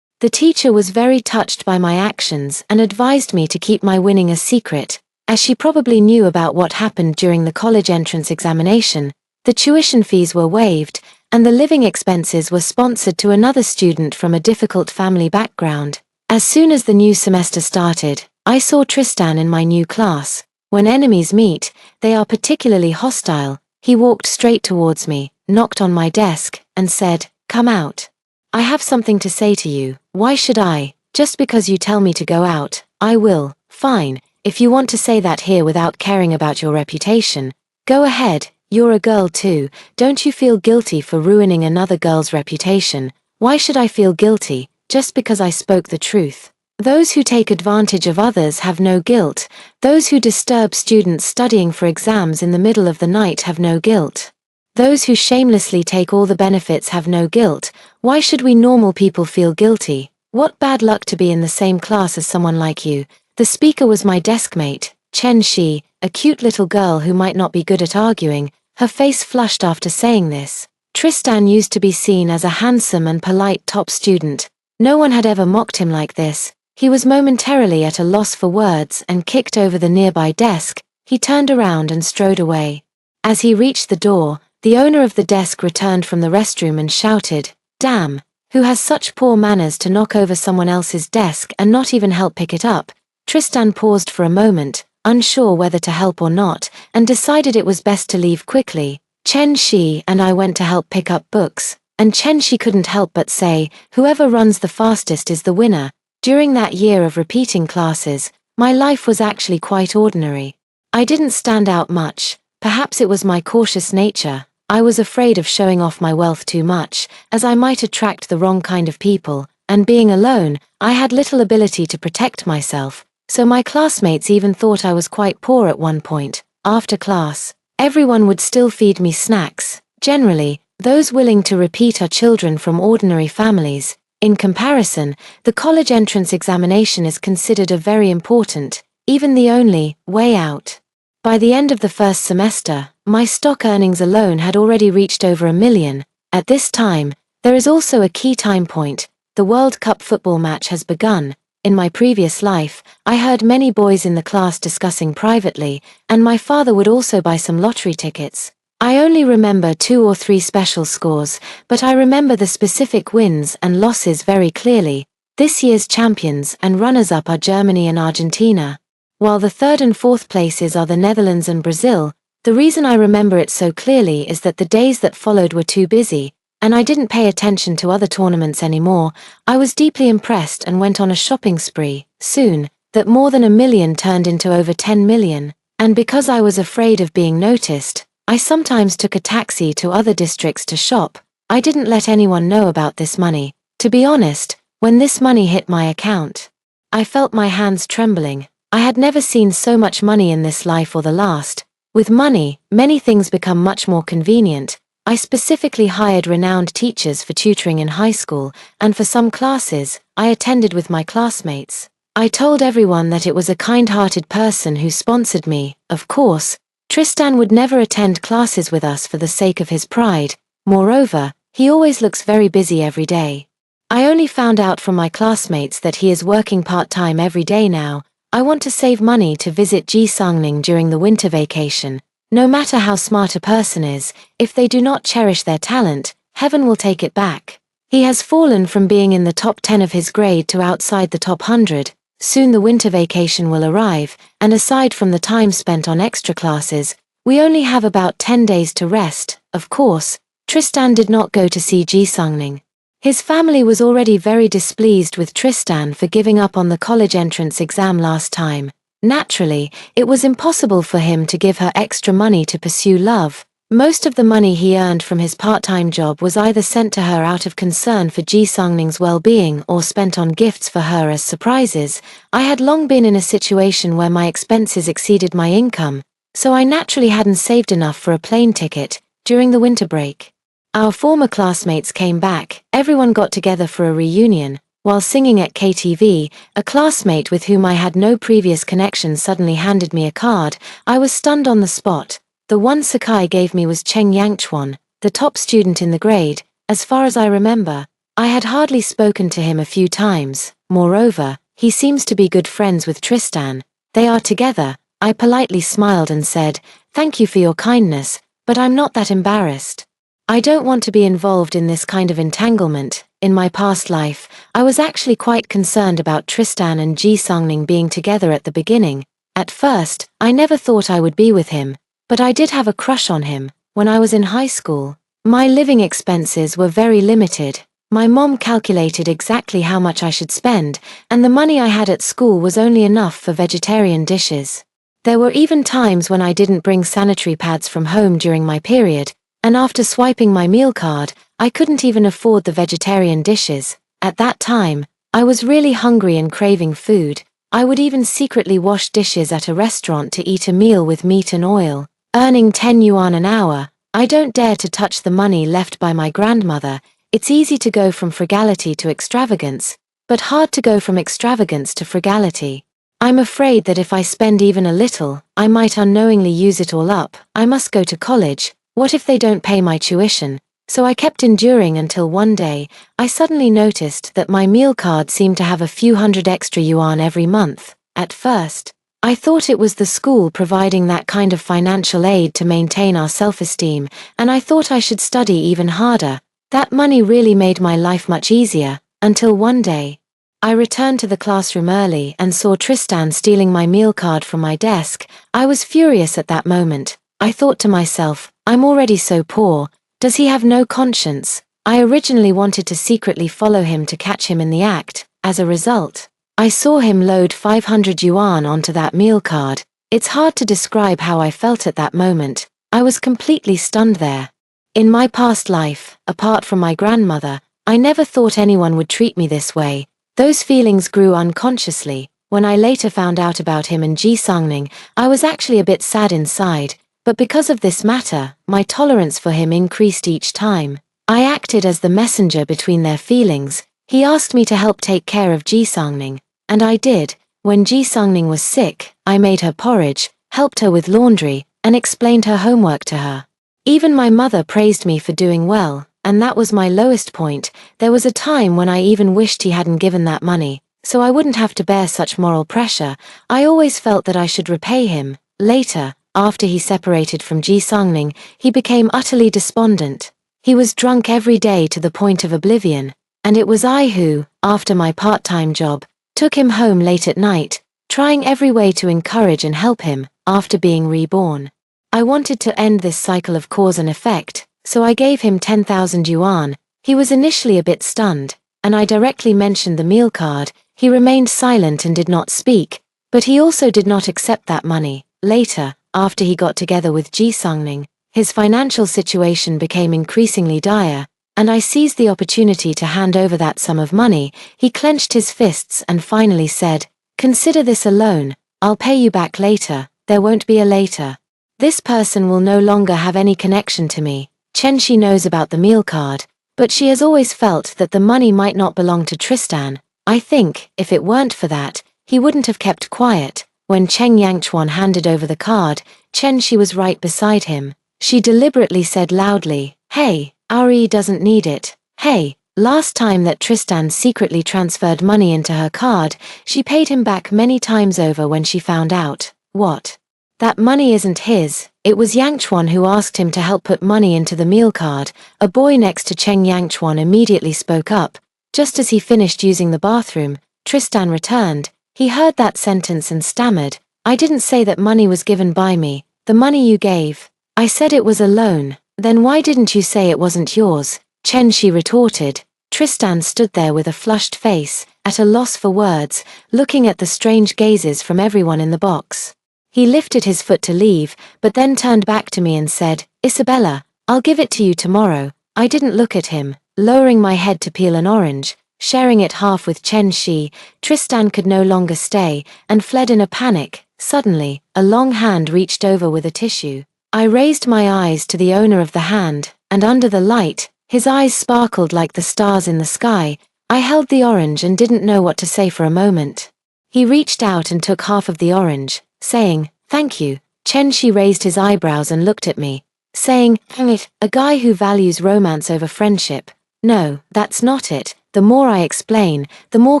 S1: The teacher was very touched by my actions and advised me to keep my winning a secret, as she probably knew about what happened during the college entrance examination. The tuition fees were waived, and the living expenses were sponsored to another student from a difficult family background. As soon as the new semester started, I saw Tristan in my new class. When enemies meet, they are particularly hostile. He walked straight towards me, knocked on my desk, and said, "Come out. I have something to say to you." Why should I? Just because you tell me to go out, I will. Fine, if you want to say that here without caring about your reputation, go ahead. You're a girl too. Don't you feel guilty for ruining another girl's reputation? Why should I feel guilty, just because I spoke the truth? Those who take advantage of others have no guilt. Those who disturb students studying for exams in the middle of the night have no guilt. Those who shamelessly take all the benefits have no guilt. Why should we normal people feel guilty? What bad luck to be in the same class as someone like you. The speaker was my deskmate, Chen Shi, a cute little girl who might not be good at arguing. Her face flushed after saying this. Tristan used to be seen as a handsome and polite top student. No one had ever mocked him like this. He was momentarily at a loss for words and kicked over the nearby desk. He turned around and strode away. As he reached the door, the owner of the desk returned from the restroom and shouted, "Damn, who has such poor manners to knock over someone else's desk and not even help pick it up?" Tristan paused for a moment, unsure whether to help or not, and decided it was best to leave quickly. Chen Shi and I went to help pick up books, and Chen Shi couldn't help but say, "Whoever runs the fastest is the winner." During that year of repeating classes, my life was actually quite ordinary. I didn't stand out much. Perhaps it was my cautious nature. I was afraid of showing off my wealth too much, as I might attract the wrong kind of people, and being alone, I had little ability to protect myself, so my classmates even thought I was quite poor at one point. After class, everyone would still feed me snacks. Generally, those willing to repeat are children from ordinary families. In comparison, the college entrance examination is considered a very important, even the only, way out. By the end of the first semester, my stock earnings alone had already reached over $1 million. At this time, there is also a key time point. The World Cup football match has begun. In my previous life, I heard many boys in the class discussing privately, and my father would also buy some lottery tickets. I only remember 2 or 3 special scores, but I remember the specific wins and losses very clearly. This year's champions and runners-up are Germany and Argentina, while the 3rd and 4th places are the Netherlands and Brazil. The reason I remember it so clearly is that the days that followed were too busy, and I didn't pay attention to other tournaments anymore. I was deeply impressed and went on a shopping spree. Soon, that more than $1 million turned into over $10 million, and because I was afraid of being noticed, I sometimes took a taxi to other districts to shop. I didn't let anyone know about this money. To be honest, when this money hit my account, I felt my hands trembling. I had never seen so much money in this life or the last. With money, many things become much more convenient. I specifically hired renowned teachers for tutoring in high school, and for some classes, I attended with my classmates. I told everyone that it was a kind-hearted person who sponsored me. Of course, Tristan would never attend classes with us for the sake of his pride. Moreover, he always looks very busy every day. I only found out from my classmates that he is working part-time every day now. I want to save money to visit Jisangning during the winter vacation. No matter how smart a person is, if they do not cherish their talent, heaven will take it back. He has fallen from being in the top 10 of his grade to outside the top 100. Soon the winter vacation will arrive, and aside from the time spent on extra classes, we only have about 10 days to rest. Of course, Tristan did not go to see Jisangning. His family was already very displeased with Tristan for giving up on the college entrance exam last time. Naturally, it was impossible for him to give her extra money to pursue love. Most of the money he earned from his part-time job was either sent to her out of concern for Jisangming's well-being or spent on gifts for her as surprises. I had long been in a situation where my expenses exceeded my income, so I naturally hadn't saved enough for a plane ticket. During the winter break, our former classmates came back. Everyone got together for a reunion. While singing at KTV, a classmate with whom I had no previous connection suddenly handed me a card. I was stunned on the spot. The one Sakai gave me was Cheng Yangchuan, the top student in the grade. As far as I remember, I had hardly spoken to him a few times. Moreover, he seems to be good friends with Tristan. They are together. I politely smiled and said, "Thank you for your kindness, but I'm not that embarrassed. I don't want to be involved in this kind of entanglement." in my past life, I was actually quite concerned about Tristan and Ji Sungning being together at the beginning. At first, I never thought I would be with him, but I did have a crush on him. When I was in high school, my living expenses were very limited. My mom calculated exactly how much I should spend, and the money I had at school was only enough for vegetarian dishes. There were even times when I didn't bring sanitary pads from home during my period, and after swiping my meal card, I couldn't even afford the vegetarian dishes. At that time, I was really hungry and craving food. I would even secretly wash dishes at a restaurant to eat a meal with meat and oil, earning 10 yuan an hour. I don't dare to touch the money left by my grandmother. It's easy to go from frugality to extravagance, but hard to go from extravagance to frugality. I'm afraid that if I spend even a little, I might unknowingly use it all up. I must go to college. What if they don't pay my tuition? So I kept enduring until one day, I suddenly noticed that my meal card seemed to have a few hundred extra yuan every month. At first, I thought it was the school providing that kind of financial aid to maintain our self-esteem, and I thought I should study even harder. That money really made my life much easier, until one day, I returned to the classroom early and saw Tristan stealing my meal card from my desk. I was furious at that moment. I thought to myself, I'm already so poor, does he have no conscience? I originally wanted to secretly follow him to catch him in the act. As a result, I saw him load 500 yuan onto that meal card. It's hard to describe how I felt at that moment. I was completely stunned there. In my past life, apart from my grandmother, I never thought anyone would treat me this way. Those feelings grew unconsciously. When I later found out about him and Ji Sungning, I was actually a bit sad inside, but because of this matter, my tolerance for him increased each time. I acted as the messenger between their feelings. He asked me to help take care of Ji Sungning, and I did. When Ji Sungning was sick, I made her porridge, helped her with laundry, and explained her homework to her. Even my mother praised me for doing well, and that was my lowest point. There was a time when I even wished he hadn't given that money, so I wouldn't have to bear such moral pressure. I always felt that I should repay him. Later, after he separated from Ji Sungning, he became utterly despondent. He was drunk every day to the point of oblivion, and it was I who, after my part-time job, took him home late at night, trying every way to encourage and help him. After being reborn, I wanted to end this cycle of cause and effect, so I gave him 10,000 yuan. He was initially a bit stunned, and I directly mentioned the meal card. He remained silent and did not speak, but he also did not accept that money. Later, after he got together with Ji Sungning, his financial situation became increasingly dire, and I seized the opportunity to hand over that sum of money. He clenched his fists and finally said, "Consider this a loan. I'll pay you back later. There won't be a later. This person will no longer have any connection to me." Chen Shi knows about the meal card, but she has always felt that the money might not belong to Tristan. I think, if it weren't for that, he wouldn't have kept quiet. When Cheng Yangchuan handed over the card, Chen Shi was right beside him. She deliberately said loudly, "Hey, Ari doesn't need it. Hey." Last time that Tristan secretly transferred money into her card, she paid him back many times over when she found out. What? That money isn't his. It was Yangchuan who asked him to help put money into the meal card. A boy next to Cheng Yangchuan immediately spoke up. Just as he finished using the bathroom, Tristan returned. He heard that sentence and stammered, "I didn't say that money was given by me. The money you gave. I said it was a loan. Then why didn't you say it wasn't yours?" Chen Shi retorted. Tristan stood there with a flushed face, at a loss for words, looking at the strange gazes from everyone in the box. He lifted his foot to leave, but then turned back to me and said, "Isabella, I'll give it to you tomorrow." I didn't look at him. Lowering my head to peel an orange, sharing it half with Chen Shi, Tristan could no longer stay, and fled in a panic. Suddenly, a long hand reached over with a tissue. I raised my eyes to the owner of the hand, and under the light, his eyes sparkled like the stars in the sky. I held the orange and didn't know what to say for a moment. He reached out and took half of the orange, saying, "Thank you." Chen Shi raised his eyebrows and looked at me, saying, "Hang it, a guy who values romance over friendship. No, that's not it." The more I explain, the more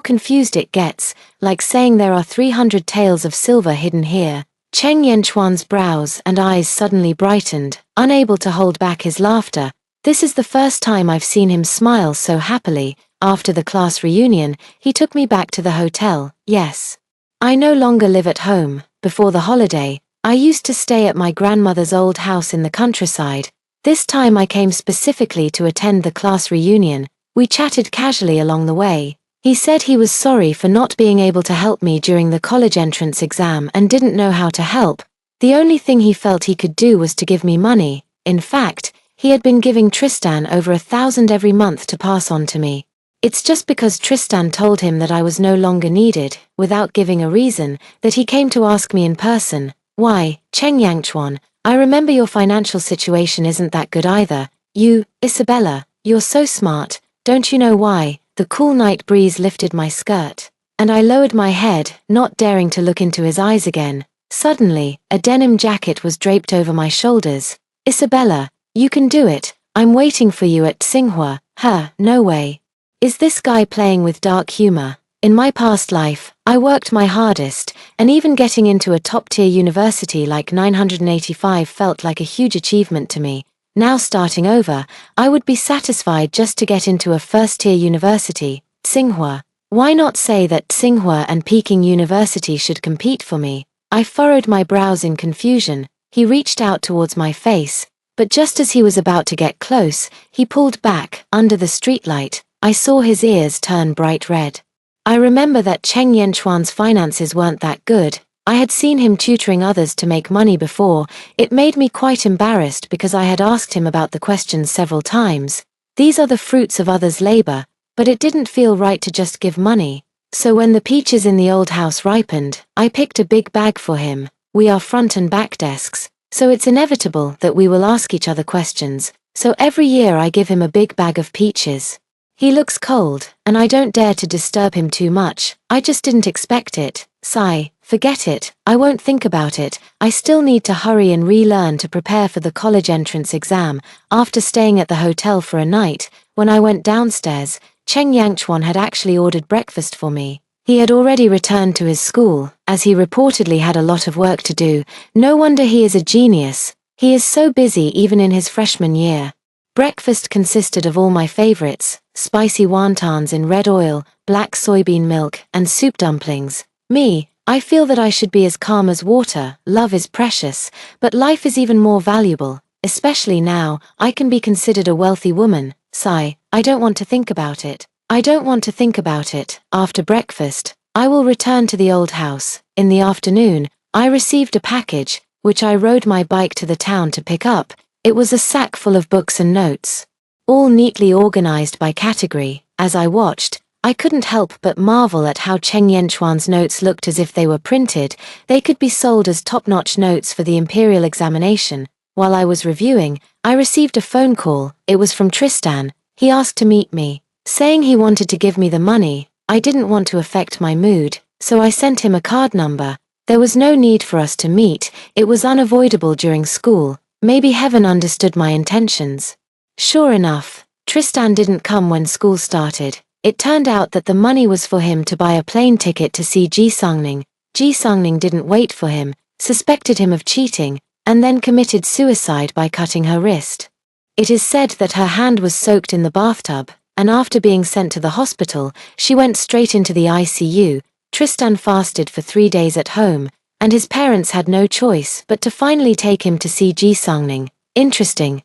S1: confused it gets, like saying there are 300 taels of silver hidden here. Cheng Yanchuan's brows and eyes suddenly brightened, unable to hold back his laughter. This is the first time I've seen him smile so happily. After the class reunion, he took me back to the hotel, yes. I no longer live at home. Before the holiday, I used to stay at my grandmother's old house in the countryside. This time I came specifically to attend the class reunion. We chatted casually along the way. He said he was sorry for not being able to help me during the college entrance exam and didn't know how to help. The only thing he felt he could do was to give me money. In fact, he had been giving Tristan over 1,000 every month to pass on to me. It's just because Tristan told him that I was no longer needed, without giving a reason, that he came to ask me in person. Why, Cheng Yangchuan, I remember your financial situation isn't that good either. You, Isabella, you're so smart, don't you know why? The cool night breeze lifted my skirt, and I lowered my head, not daring to look into his eyes again. Suddenly, a denim jacket was draped over my shoulders. Isabella, you can do it, I'm waiting for you at Tsinghua. No way. Is this guy playing with dark humor? In my past life, I worked my hardest, and even getting into a top-tier university like 985 felt like a huge achievement to me. Now starting over, I would be satisfied just to get into a first-tier university, Tsinghua. Why not say that Tsinghua and Peking University should compete for me? I furrowed my brows in confusion. He reached out towards my face, but just as he was about to get close, he pulled back. Under the streetlight, I saw his ears turn bright red. I remember that Cheng Yanchuan's finances weren't that good. I had seen him tutoring others to make money before. It made me quite embarrassed because I had asked him about the questions several times. These are the fruits of others' labor, but it didn't feel right to just give money. So when the peaches in the old house ripened, I picked a big bag for him. We are front and back desks, so it's inevitable that we will ask each other questions. So every year I give him a big bag of peaches. He looks cold, and I don't dare to disturb him too much. I just didn't expect it. Sigh, forget it, I won't think about it. I still need to hurry and relearn to prepare for the college entrance exam. After staying at the hotel for a night, when I went downstairs, Cheng Yangchuan had actually ordered breakfast for me. He had already returned to his school, as he reportedly had a lot of work to do. No wonder he is a genius. He is so busy even in his freshman year. Breakfast consisted of all my favorites, spicy wontons in red oil, black soybean milk, and soup dumplings. I feel that I should be as calm as water. Love is precious, but life is even more valuable, especially now. I can be considered a wealthy woman. Sigh, I don't want to think about it. I don't want to think about it. After breakfast, I will return to the old house. In the afternoon, I received a package, which I rode my bike to the town to pick up. It was a sack full of books and notes, all neatly organized by category. As I watched, I couldn't help but marvel at how Cheng Yanchuan's notes looked as if they were printed. They could be sold as top-notch notes for the imperial examination. While I was reviewing, I received a phone call. It was from Tristan. He asked to meet me, saying he wanted to give me the money. I didn't want to affect my mood, so I sent him a card number. There was no need for us to meet. It was unavoidable during school. Maybe heaven understood my intentions. Sure enough, Tristan didn't come when school started. It turned out that the money was for him to buy a plane ticket to see Ji Sangning. Ji Sangning didn't wait for him, suspected him of cheating, and then committed suicide by cutting her wrist. It is said that her hand was soaked in the bathtub, and after being sent to the hospital, she went straight into the ICU. Tristan fasted for 3 days at home, and his parents had no choice but to finally take him to see Ji Sangning. Interesting.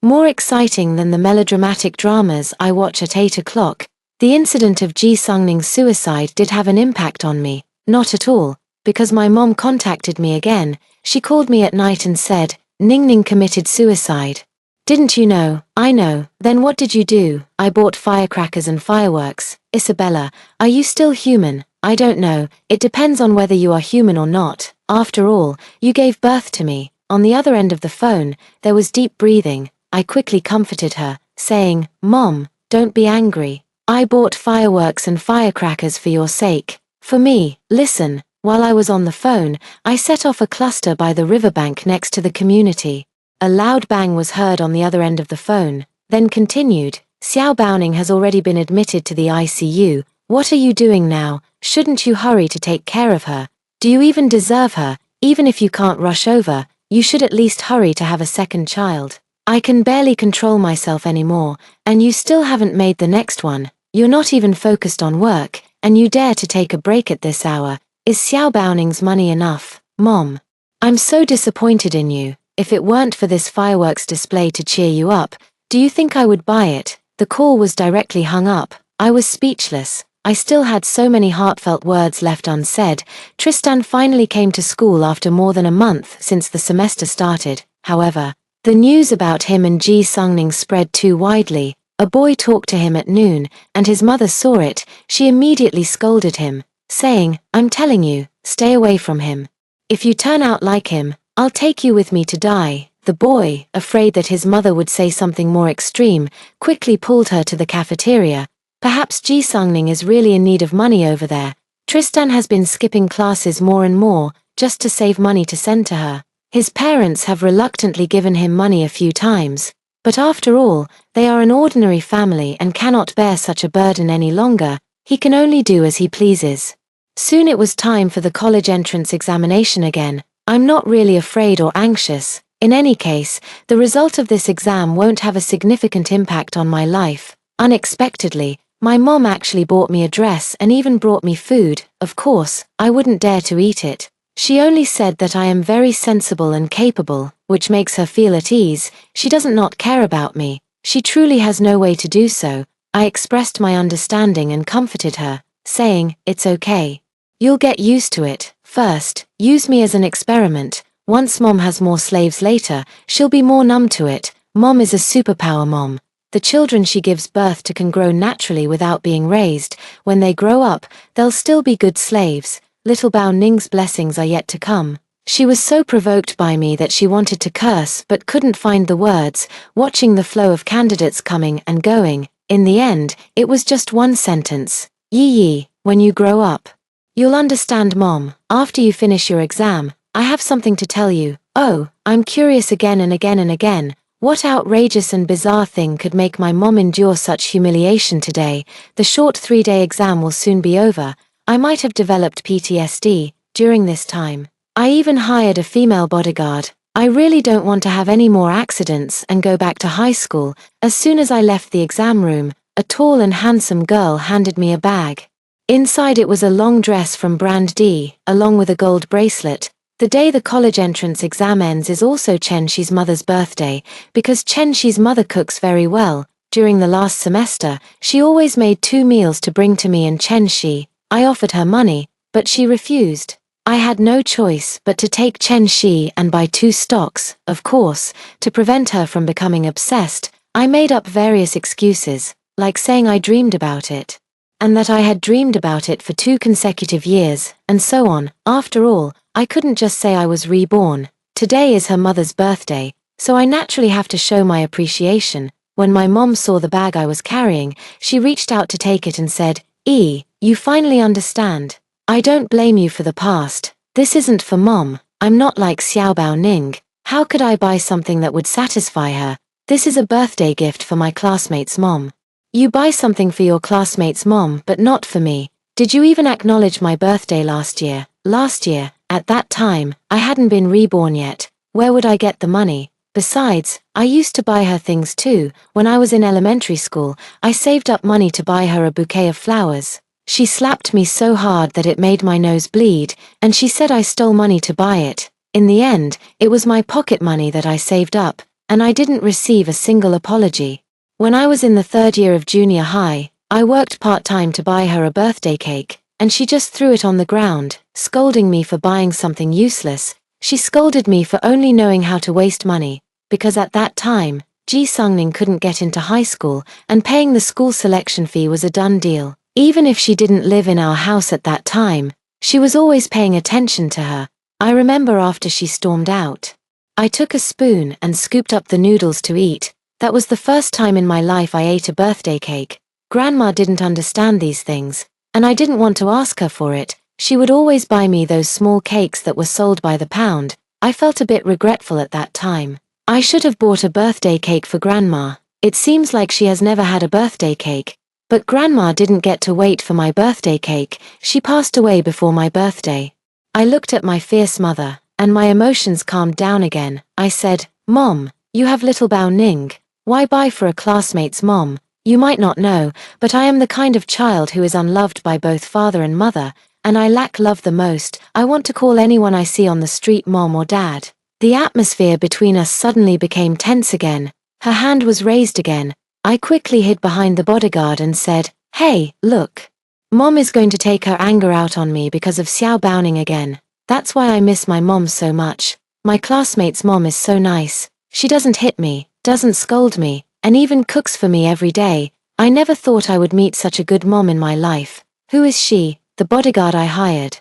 S1: More exciting than the melodramatic dramas I watch at 8 o'clock. The incident of Ji Sungning's suicide did have an impact on me. Not at all, because my mom contacted me again. She called me at night and said, Ningning committed suicide. Didn't you know? I know. Then what did you do? I bought firecrackers and fireworks. Isabella, are you still human? I don't know. It depends on whether you are human or not. After all, you gave birth to me. On the other end of the phone, there was deep breathing. I quickly comforted her, saying, Mom, don't be angry. I bought fireworks and firecrackers for your sake. For me, listen. While I was on the phone, I set off a cluster by the riverbank next to the community. A loud bang was heard on the other end of the phone, then continued, Xiao Baoning has already been admitted to the ICU. What are you doing now? Shouldn't you hurry to take care of her? Do you even deserve her? Even if you can't rush over, you should at least hurry to have a second child. I can barely control myself anymore, and you still haven't made the next one. You're not even focused on work, and you dare to take a break at this hour. Is Xiao Baoning's money enough, Mom? I'm so disappointed in you. If it weren't for this fireworks display to cheer you up, do you think I would buy it? The call was directly hung up. I was speechless. I still had so many heartfelt words left unsaid. Tristan finally came to school after more than a month since the semester started. However, the news about him and Ji Sungning spread too widely. A boy talked to him at noon, and his mother saw it. She immediately scolded him, saying, "I'm telling you, stay away from him. If you turn out like him, I'll take you with me to die." The boy, afraid that his mother would say something more extreme, quickly pulled her to the cafeteria. Perhaps Ji Sungning is really in need of money over there. Tristan has been skipping classes more and more, just to save money to send to her. His parents have reluctantly given him money a few times, but after all, they are an ordinary family and cannot bear such a burden any longer. He can only do as he pleases. Soon it was time for the college entrance examination again. I'm not really afraid or anxious. In any case, the result of this exam won't have a significant impact on my life. Unexpectedly, my mom actually bought me a dress and even brought me food. Of course, I wouldn't dare to eat it. She only said that I am very sensible and capable, which makes her feel at ease. She doesn't not care about me. She truly has no way to do so. I expressed my understanding and comforted her, saying, "It's okay. You'll get used to it. First, use me as an experiment. Once Mom has more slaves later, she'll be more numb to it. Mom is a superpower mom. The children she gives birth to can grow naturally without being raised. When they grow up, they'll still be good slaves. Little Bao Ning's blessings are yet to come." She was so provoked by me that she wanted to curse but couldn't find the words, watching the flow of candidates coming and going. In the end, it was just one sentence. "Yi Yi, when you grow up, you'll understand, Mom. After you finish your exam, I have something to tell you." Oh, I'm curious again and again and again. What outrageous and bizarre thing could make my mom endure such humiliation today? The short 3-day exam will soon be over. I might have developed PTSD during this time. I even hired a female bodyguard. I really don't want to have any more accidents and go back to high school. As soon as I left the exam room, a tall and handsome girl handed me a bag. Inside it was a long dress from brand D, along with a gold bracelet. The day the college entrance exam ends is also Chen Shi's mother's birthday, because Chen Shi's mother cooks very well. During the last semester, she always made 2 meals to bring to me and Chen Shi. I offered her money, but she refused. I had no choice but to take Chen Shi and buy 2 stocks. Of course, to prevent her from becoming obsessed, I made up various excuses, like saying I dreamed about it, and that I had dreamed about it for 2 consecutive years, and so on. After all, I couldn't just say I was reborn. Today is her mother's birthday, so I naturally have to show my appreciation. When my mom saw the bag I was carrying, she reached out to take it and said, "You finally understand. I don't blame you for the past. This isn't for Mom. I'm not like Xiao Bao Ning. How could I buy something that would satisfy her? This is a birthday gift for my classmate's mom." You buy something for your classmate's mom but not for me. Did you even acknowledge my birthday last year? Last year, at that time, I hadn't been reborn yet. Where would I get the money? Besides, I used to buy her things too. When I was in elementary school, I saved up money to buy her a bouquet of flowers. She slapped me so hard that it made my nose bleed, and she said I stole money to buy it. In the end, it was my pocket money that I saved up, and I didn't receive a single apology. When I was in the 3rd year of junior high, I worked part-time to buy her a birthday cake, and she just threw it on the ground, scolding me for buying something useless. She scolded me for only knowing how to waste money, because at that time, Ji Sungning couldn't get into high school, and paying the school selection fee was a done deal. Even if she didn't live in our house at that time, she was always paying attention to her. I remember after she stormed out, I took a spoon and scooped up the noodles to eat. That was the first time in my life I ate a birthday cake. Grandma didn't understand these things, and I didn't want to ask her for it. She would always buy me those small cakes that were sold by the pound. I felt a bit regretful at that time. I should have bought a birthday cake for Grandma. It seems like she has never had a birthday cake. But Grandma didn't get to wait for my birthday cake. She passed away before my birthday. I looked at my fierce mother, and my emotions calmed down again. I said, "Mom, You have little Bao Ning. Why buy for a classmate's mom? You might not know, but I am the kind of child who is unloved by both father and mother, and I lack love the most. I want to call anyone I see on the street mom or dad. The atmosphere between us suddenly became tense again. Her hand was raised again. I quickly hid behind the bodyguard and said, "Hey, look. Mom is going to take her anger out on me because of Xiao Baoning again. That's why I miss my mom so much. My classmate's mom is so nice. She doesn't hit me, doesn't scold me, and even cooks for me every day. I never thought I would meet such a good mom in my life. Who is she?" "The bodyguard I hired."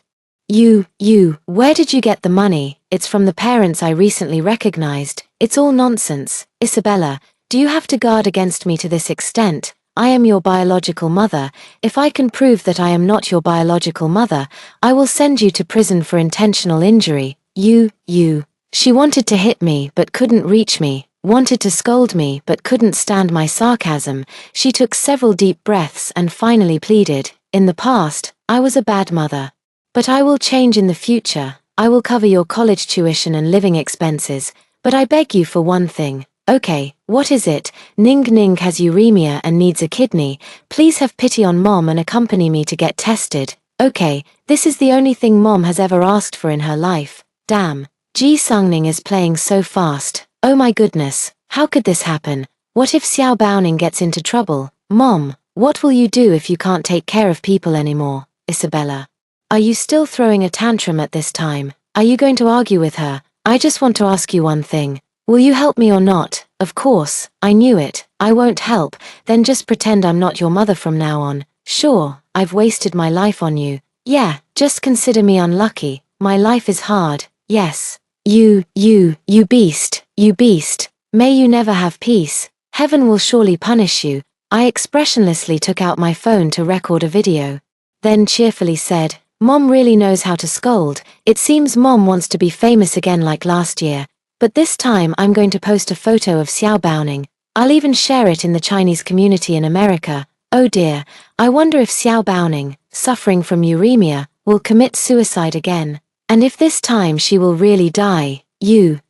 S1: Where did you get the money?" "It's from the parents I recently recognized." "It's all nonsense. Isabella, do you have to guard against me to this extent? I am your biological mother. If I can prove that I am not your biological mother, I will send you to prison for intentional injury." She wanted to hit me but couldn't reach me, wanted to scold me but couldn't stand my sarcasm. She took several deep breaths and finally pleaded, "In the past, I was a bad mother. But I will change in the future. I will cover your college tuition and living expenses. But I beg you for one thing." "Okay, what is it?" Ning has uremia and needs a kidney. "Please have pity on mom and accompany me to get tested." "Okay, this is the only thing mom has ever asked for in her life." Damn. Ji Sungning is playing so fast. Oh my goodness, how could this happen? What if Xiao Baoning gets into trouble? Mom, what will you do if you can't take care of people anymore? Isabella. Are you still throwing a tantrum at this time? Are you going to argue with her? I just want to ask you one thing. Will you help me or not? Of course, I knew it. I won't help. Then just pretend I'm not your mother from now on. Sure, I've wasted my life on you. Yeah, just consider me unlucky. My life is hard. Yes. You beast. You beast. May you never have peace. Heaven will surely punish you. I expressionlessly took out my phone to record a video. Then cheerfully said, Mom really knows how to scold. It seems Mom wants to be famous again like last year. But this time I'm going to post a photo of Xiao Baoning. I'll even share it in the Chinese community in America. Oh dear, I wonder if Xiao Baoning, suffering from uremia, will commit suicide again. And if this time she will really die.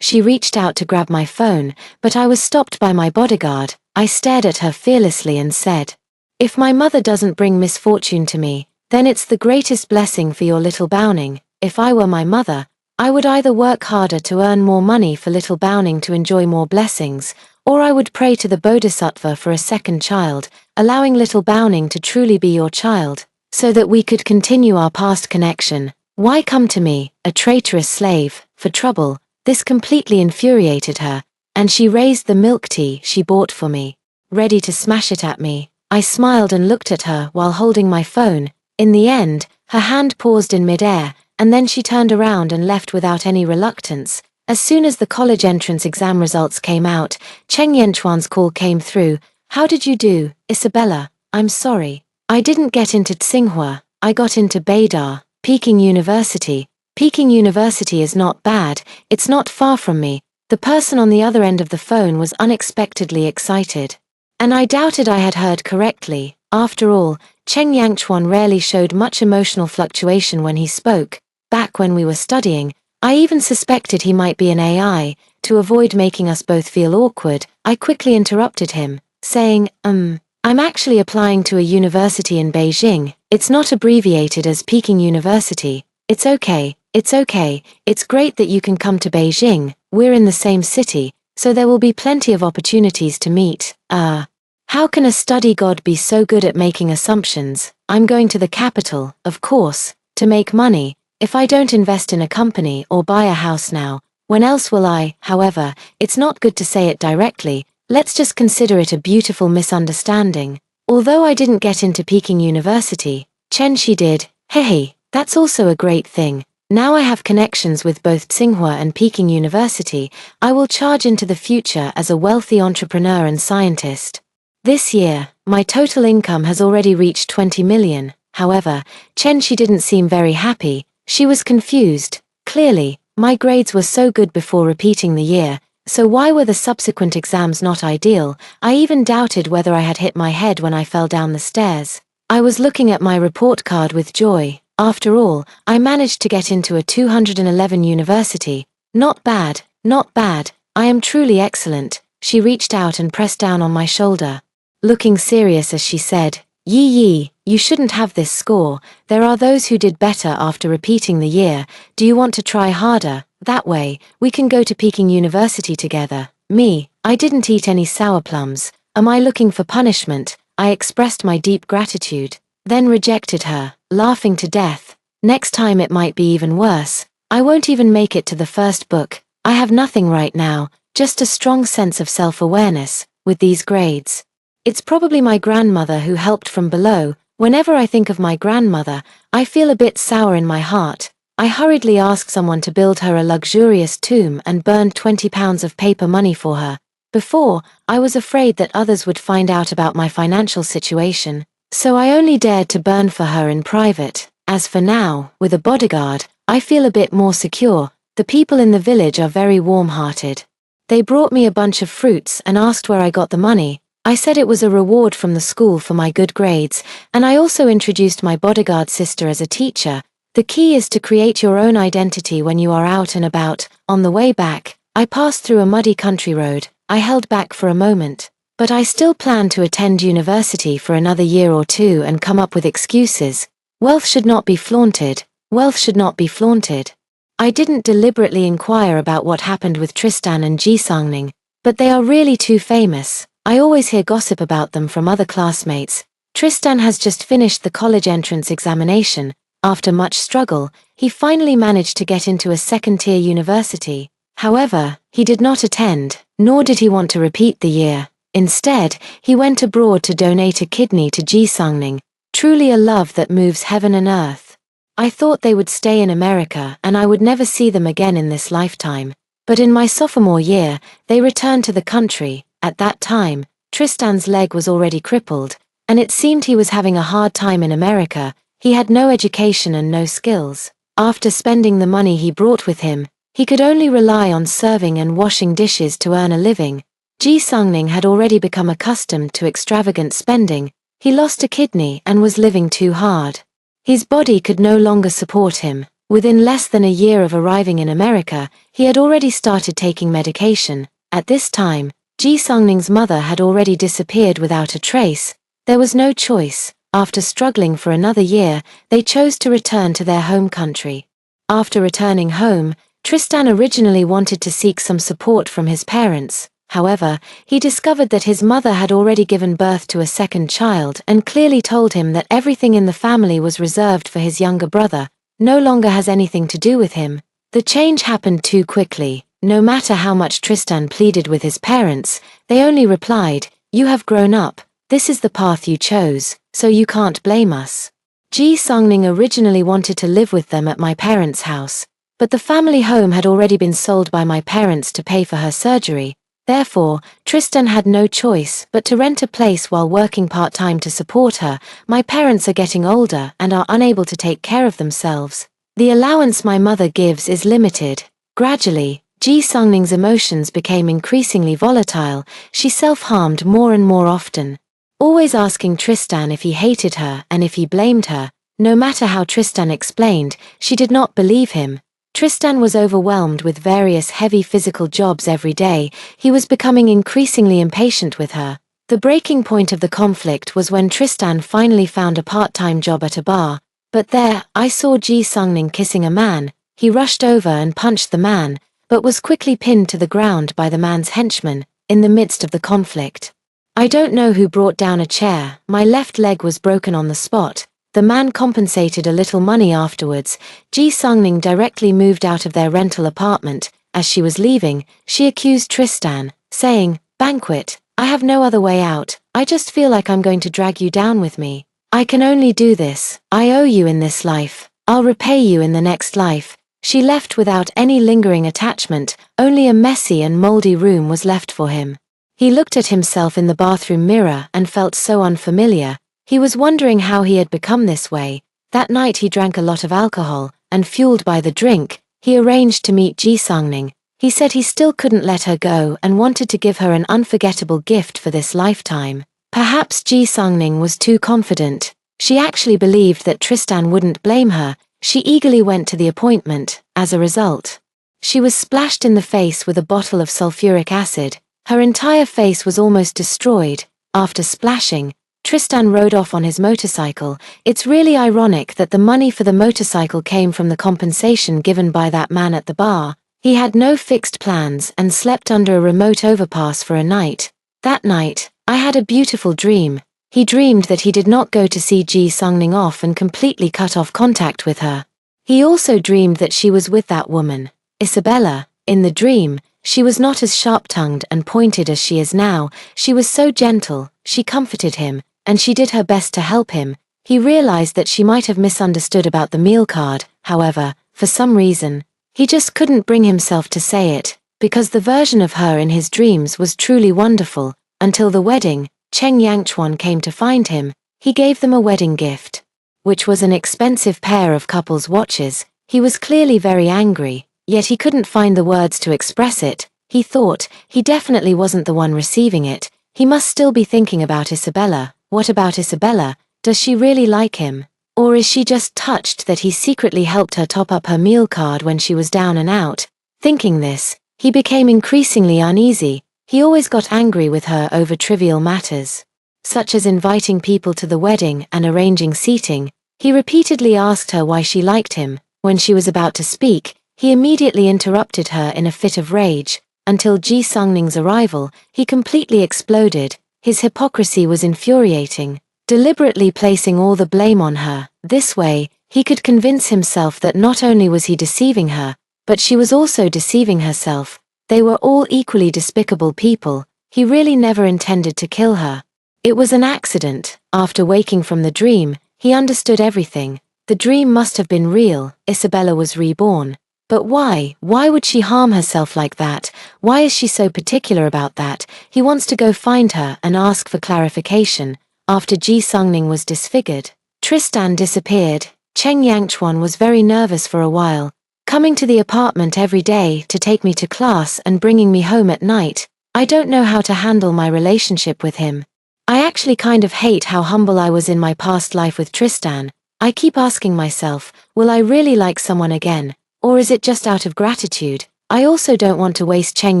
S1: She reached out to grab my phone, but I was stopped by my bodyguard. I stared at her fearlessly and said, if my mother doesn't bring misfortune to me, then it's the greatest blessing for your little Baoning. If I were my mother, I would either work harder to earn more money for little Baoning to enjoy more blessings, or I would pray to the Bodhisattva for a second child, allowing little Baoning to truly be your child, so that we could continue our past connection. Why come to me, a traitorous slave, for trouble? This completely infuriated her, and she raised the milk tea she bought for me, ready to smash it at me. I smiled and looked at her while holding my phone. In the end, her hand paused in midair, and then she turned around and left without any reluctance. As soon as the college entrance exam results came out, Cheng Yanchuan's call came through. How did you do, Isabella? I'm sorry. I didn't get into Tsinghua, I got into Beidar, Peking University. Peking University is not bad, it's not far from me. The person on the other end of the phone was unexpectedly excited. And I doubted I had heard correctly. After all, Cheng Yangchuan rarely showed much emotional fluctuation when he spoke. Back when we were studying, I even suspected he might be an AI. To avoid making us both feel awkward, I quickly interrupted him, saying, I'm actually applying to a university in Beijing. It's not abbreviated as Peking University. It's okay. It's great that you can come to Beijing. We're in the same city, so there will be plenty of opportunities to meet. How can a study god be so good at making assumptions? I'm going to the capital, of course, to make money. If I don't invest in a company or buy a house now, when else will I? However, it's not good to say it directly. Let's just consider it a beautiful misunderstanding. Although I didn't get into Peking University, Chen Shi did. Hey, that's also a great thing. Now I have connections with both Tsinghua and Peking University. I will charge into the future as a wealthy entrepreneur and scientist. This year, my total income has already reached 20 million. However, Chen Shi didn't seem very happy. She was confused. Clearly, my grades were so good before repeating the year, so why were the subsequent exams not ideal? I even doubted whether I had hit my head when I fell down the stairs. I was looking at my report card with joy. After all, I managed to get into a 211 university. Not bad, not bad. I am truly excellent." She reached out and pressed down on my shoulder. Looking serious as she said, Yi, you shouldn't have this score. There are those who did better after repeating the year. Do you want to try harder? That way, we can go to Peking University together." Me, I didn't eat any sour plums. Am I looking for punishment? I expressed my deep gratitude, then rejected her, laughing to death. Next time it might be even worse. I won't even make it to the first book. I have nothing right now, just a strong sense of self-awareness. With these grades, it's probably my grandmother who helped from below. Whenever I think of my grandmother, I feel a bit sour in my heart. I hurriedly asked someone to build her a luxurious tomb and burned 20 pounds of paper money for her. Before, I was afraid that others would find out about my financial situation, so I only dared to burn for her in private. As for now, with a bodyguard, I feel a bit more secure. The people in the village are very warm-hearted. They brought me a bunch of fruits and asked where I got the money. I said it was a reward from the school for my good grades, and I also introduced my bodyguard sister as a teacher. The key is to create your own identity when you are out and about. On the way back, I passed through a muddy country road. I held back for a moment, but I still planned to attend university for another year or two and come up with excuses. Wealth should not be flaunted. Wealth should not be flaunted. I didn't deliberately inquire about what happened with Tristan and Ji Sangning, but they are really too famous. I always hear gossip about them from other classmates. Tristan has just finished the college entrance examination. After much struggle, he finally managed to get into a second-tier university. However, he did not attend, nor did he want to repeat the year. Instead, he went abroad to donate a kidney to Ji Sangning. Truly a love that moves heaven and earth. I thought they would stay in America and I would never see them again in this lifetime. But in my sophomore year, they returned to the country. At that time, Tristan's leg was already crippled, and it seemed he was having a hard time in America. He had no education and no skills. After spending the money he brought with him, he could only rely on serving and washing dishes to earn a living. Ji Sangning had already become accustomed to extravagant spending. He lost a kidney and was living too hard. His body could no longer support him. Within less than a year of arriving in America, he had already started taking medication. At this time, Ji Sangning's mother had already disappeared without a trace. There was no choice. After struggling for another year, they chose to return to their home country. After returning home, Tristan originally wanted to seek some support from his parents. However, he discovered that his mother had already given birth to a second child and clearly told him that everything in the family was reserved for his younger brother. No longer has anything to do with him. The change happened too quickly. No matter how much Tristan pleaded with his parents, they only replied, "You have grown up. This is the path you chose, so you can't blame us." Ji Sangning originally wanted to live with them at my parents' house, but the family home had already been sold by my parents to pay for her surgery. Therefore, Tristan had no choice but to rent a place while working part-time to support her. My parents are getting older and are unable to take care of themselves. The allowance my mother gives is limited. Gradually, Ji Sangning's emotions became increasingly volatile. She self-harmed more and more often, always asking Tristan if he hated her and if he blamed her. No matter how Tristan explained, she did not believe him. Tristan was overwhelmed with various heavy physical jobs every day. He was becoming increasingly impatient with her. The breaking point of the conflict was when Tristan finally found a part-time job at a bar. But there, I saw Ji Sangning kissing a man. He rushed over and punched the man, but was quickly pinned to the ground by the man's henchman, in the midst of the conflict. I don't know who brought down a chair. My left leg was broken on the spot. The man compensated a little money afterwards. Ji Sangning directly moved out of their rental apartment. As she was leaving, she accused Tristan, saying, "Banquet, I have no other way out. I just feel like I'm going to drag you down with me. I can only do this. I owe you in this life. I'll repay you in the next life." She left without any lingering attachment. Only a messy and moldy room was left for him. He looked at himself in the bathroom mirror and felt so unfamiliar. He was wondering how he had become this way. That night he drank a lot of alcohol, and fueled by the drink, he arranged to meet Ji Sangning. He said he still couldn't let her go and wanted to give her an unforgettable gift for this lifetime. Perhaps Ji Sangning was too confident. She actually believed that Tristan wouldn't blame her. She eagerly went to the appointment. As a result, She was splashed in the face with a bottle of sulfuric acid. Her entire face was almost destroyed. After splashing, Tristan rode off on his motorcycle. It's really ironic that the money for the motorcycle came from the compensation given by that man at the bar. He had no fixed plans and slept under a remote overpass for a night. That night, I had a beautiful dream. He dreamed that he did not go to see Ji Sungning off and completely cut off contact with her. He also dreamed that she was with that woman, Isabella. In the dream, she was not as sharp-tongued and pointed as she is now. She was so gentle, she comforted him, and she did her best to help him. He realized that she might have misunderstood about the meal card. However, for some reason, he just couldn't bring himself to say it, because the version of her in his dreams was truly wonderful. Until the wedding, Cheng Yangchuan came to find him. He gave them a wedding gift, which was an expensive pair of couple's watches. He was clearly very angry, yet he couldn't find the words to express it. He thought he definitely wasn't the one receiving it. He must still be thinking about Isabella. What about Isabella? Does she really like him? Or is she just touched that he secretly helped her top up her meal card when she was down and out? Thinking this, he became increasingly uneasy. He always got angry with her over trivial matters, such as inviting people to the wedding and arranging seating. He repeatedly asked her why she liked him. When she was about to speak, he immediately interrupted her in a fit of rage. Until Ji Sungning's arrival, he completely exploded. His hypocrisy was infuriating, deliberately placing all the blame on her. This way, he could convince himself that not only was he deceiving her, but she was also deceiving herself. They were all equally despicable people. He really never intended to kill her. It was an accident. After waking from the dream, he understood everything. The dream must have been real. Isabella was reborn. But why? Why would she harm herself like that? Why is she so particular about that? He wants to go find her and ask for clarification. After Ji Sungning was disfigured, Tristan disappeared. Cheng Yangchuan was very nervous for a while, coming to the apartment every day to take me to class and bringing me home at night. I don't know how to handle my relationship with him. I actually kind of hate how humble I was in my past life with Tristan. I keep asking myself, will I really like someone again? Or is it just out of gratitude? I also don't want to waste Cheng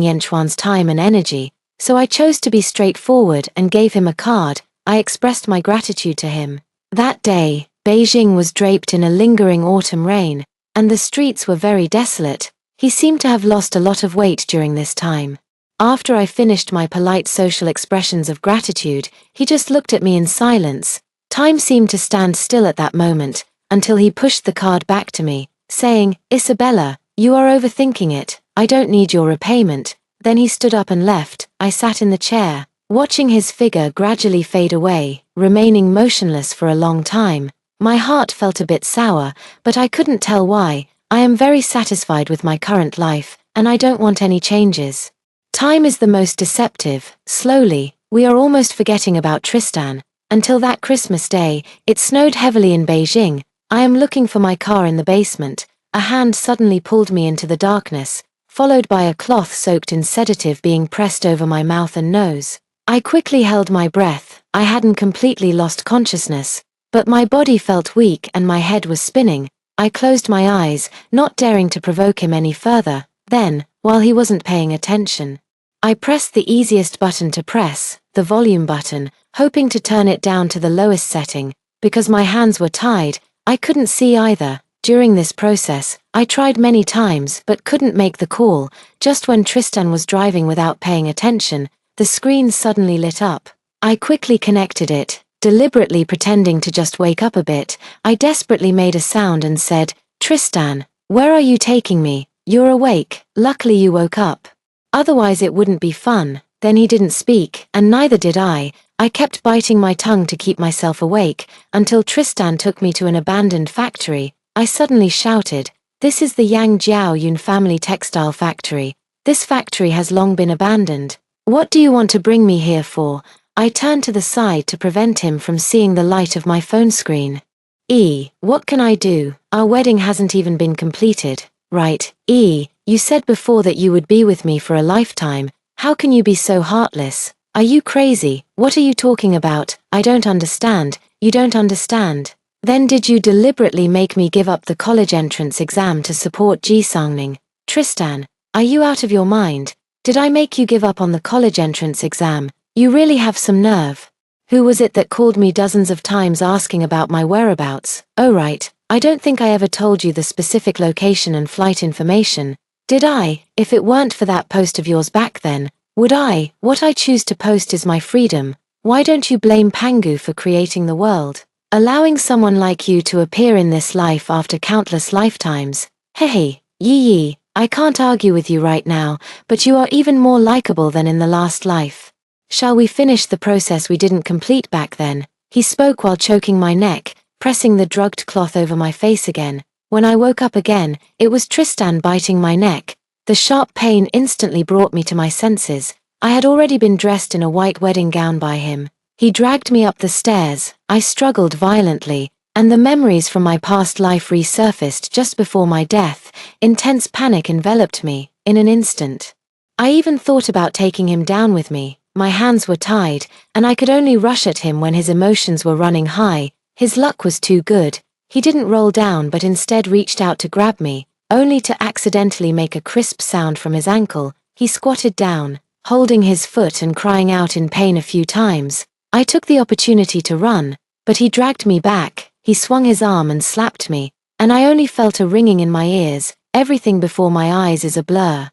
S1: Yanchuan's time and energy, so I chose to be straightforward and gave him a card. I expressed my gratitude to him. That day, Beijing was draped in a lingering autumn rain, and the streets were very desolate. He seemed to have lost a lot of weight during this time. After I finished my polite social expressions of gratitude, he just looked at me in silence. Time seemed to stand still at that moment, until he pushed the card back to me, saying, "Isabella, you are overthinking it. I don't need your repayment." Then he stood up and left. I sat in the chair, watching his figure gradually fade away, remaining motionless for a long time. My heart felt a bit sour, but I couldn't tell why. I am very satisfied with my current life, and I don't want any changes. Time is the most deceptive. Slowly, we are almost forgetting about Tristan. Until that Christmas day, it snowed heavily in Beijing. I am looking for my car in the basement. A hand suddenly pulled me into the darkness, followed by a cloth soaked in sedative being pressed over my mouth and nose. I quickly held my breath. I hadn't completely lost consciousness, but my body felt weak and my head was spinning. I closed my eyes, not daring to provoke him any further. Then, while he wasn't paying attention, I pressed the easiest button to press, the volume button, hoping to turn it down to the lowest setting. Because my hands were tied, I couldn't see either. During this process, I tried many times but couldn't make the call. Just when Tristan was driving without paying attention, the screen suddenly lit up. I quickly connected it, deliberately pretending to just wake up a bit. I desperately made a sound and said, "Tristan, where are you taking me? You're awake. Luckily you woke up. Otherwise it wouldn't be fun." Then he didn't speak, and neither did I. I kept biting my tongue to keep myself awake, until Tristan took me to an abandoned factory. I suddenly shouted, "This is the Yang Jiao Yun family textile factory. This factory has long been abandoned. What do you want to bring me here for?" I turned to the side to prevent him from seeing the light of my phone screen. What can I do? Our wedding hasn't even been completed, right? You said before that you would be with me for a lifetime. How can you be so heartless? Are you crazy? What are you talking about? I don't understand. You don't understand. Then did you deliberately make me give up the college entrance exam to support Ji Sangning? Tristan, are you out of your mind? Did I make you give up on the college entrance exam? You really have some nerve. Who was it that called me dozens of times asking about my whereabouts? Oh right, I don't think I ever told you the specific location and flight information. Did I? If it weren't for that post of yours back then, would I? What I choose to post is my freedom. Why don't you blame Pangu for creating the world? Allowing someone like you to appear in this life after countless lifetimes. Hey, yee, I can't argue with you right now, but you are even more likable than in the last life. Shall we finish the process we didn't complete back then? He spoke while choking my neck, pressing the drugged cloth over my face again. When I woke up again, it was Tristan biting my neck. The sharp pain instantly brought me to my senses. I had already been dressed in a white wedding gown by him. He dragged me up the stairs. I struggled violently, and the memories from my past life resurfaced just before my death. Intense panic enveloped me, in an instant. I even thought about taking him down with me. My hands were tied, and I could only rush at him when his emotions were running high. His luck was too good. He didn't roll down but instead reached out to grab me, only to accidentally make a crisp sound from his ankle. He squatted down, holding his foot and crying out in pain a few times. I took the opportunity to run, but he dragged me back. He swung his arm and slapped me, and I only felt a ringing in my ears. Everything before my eyes is a blur.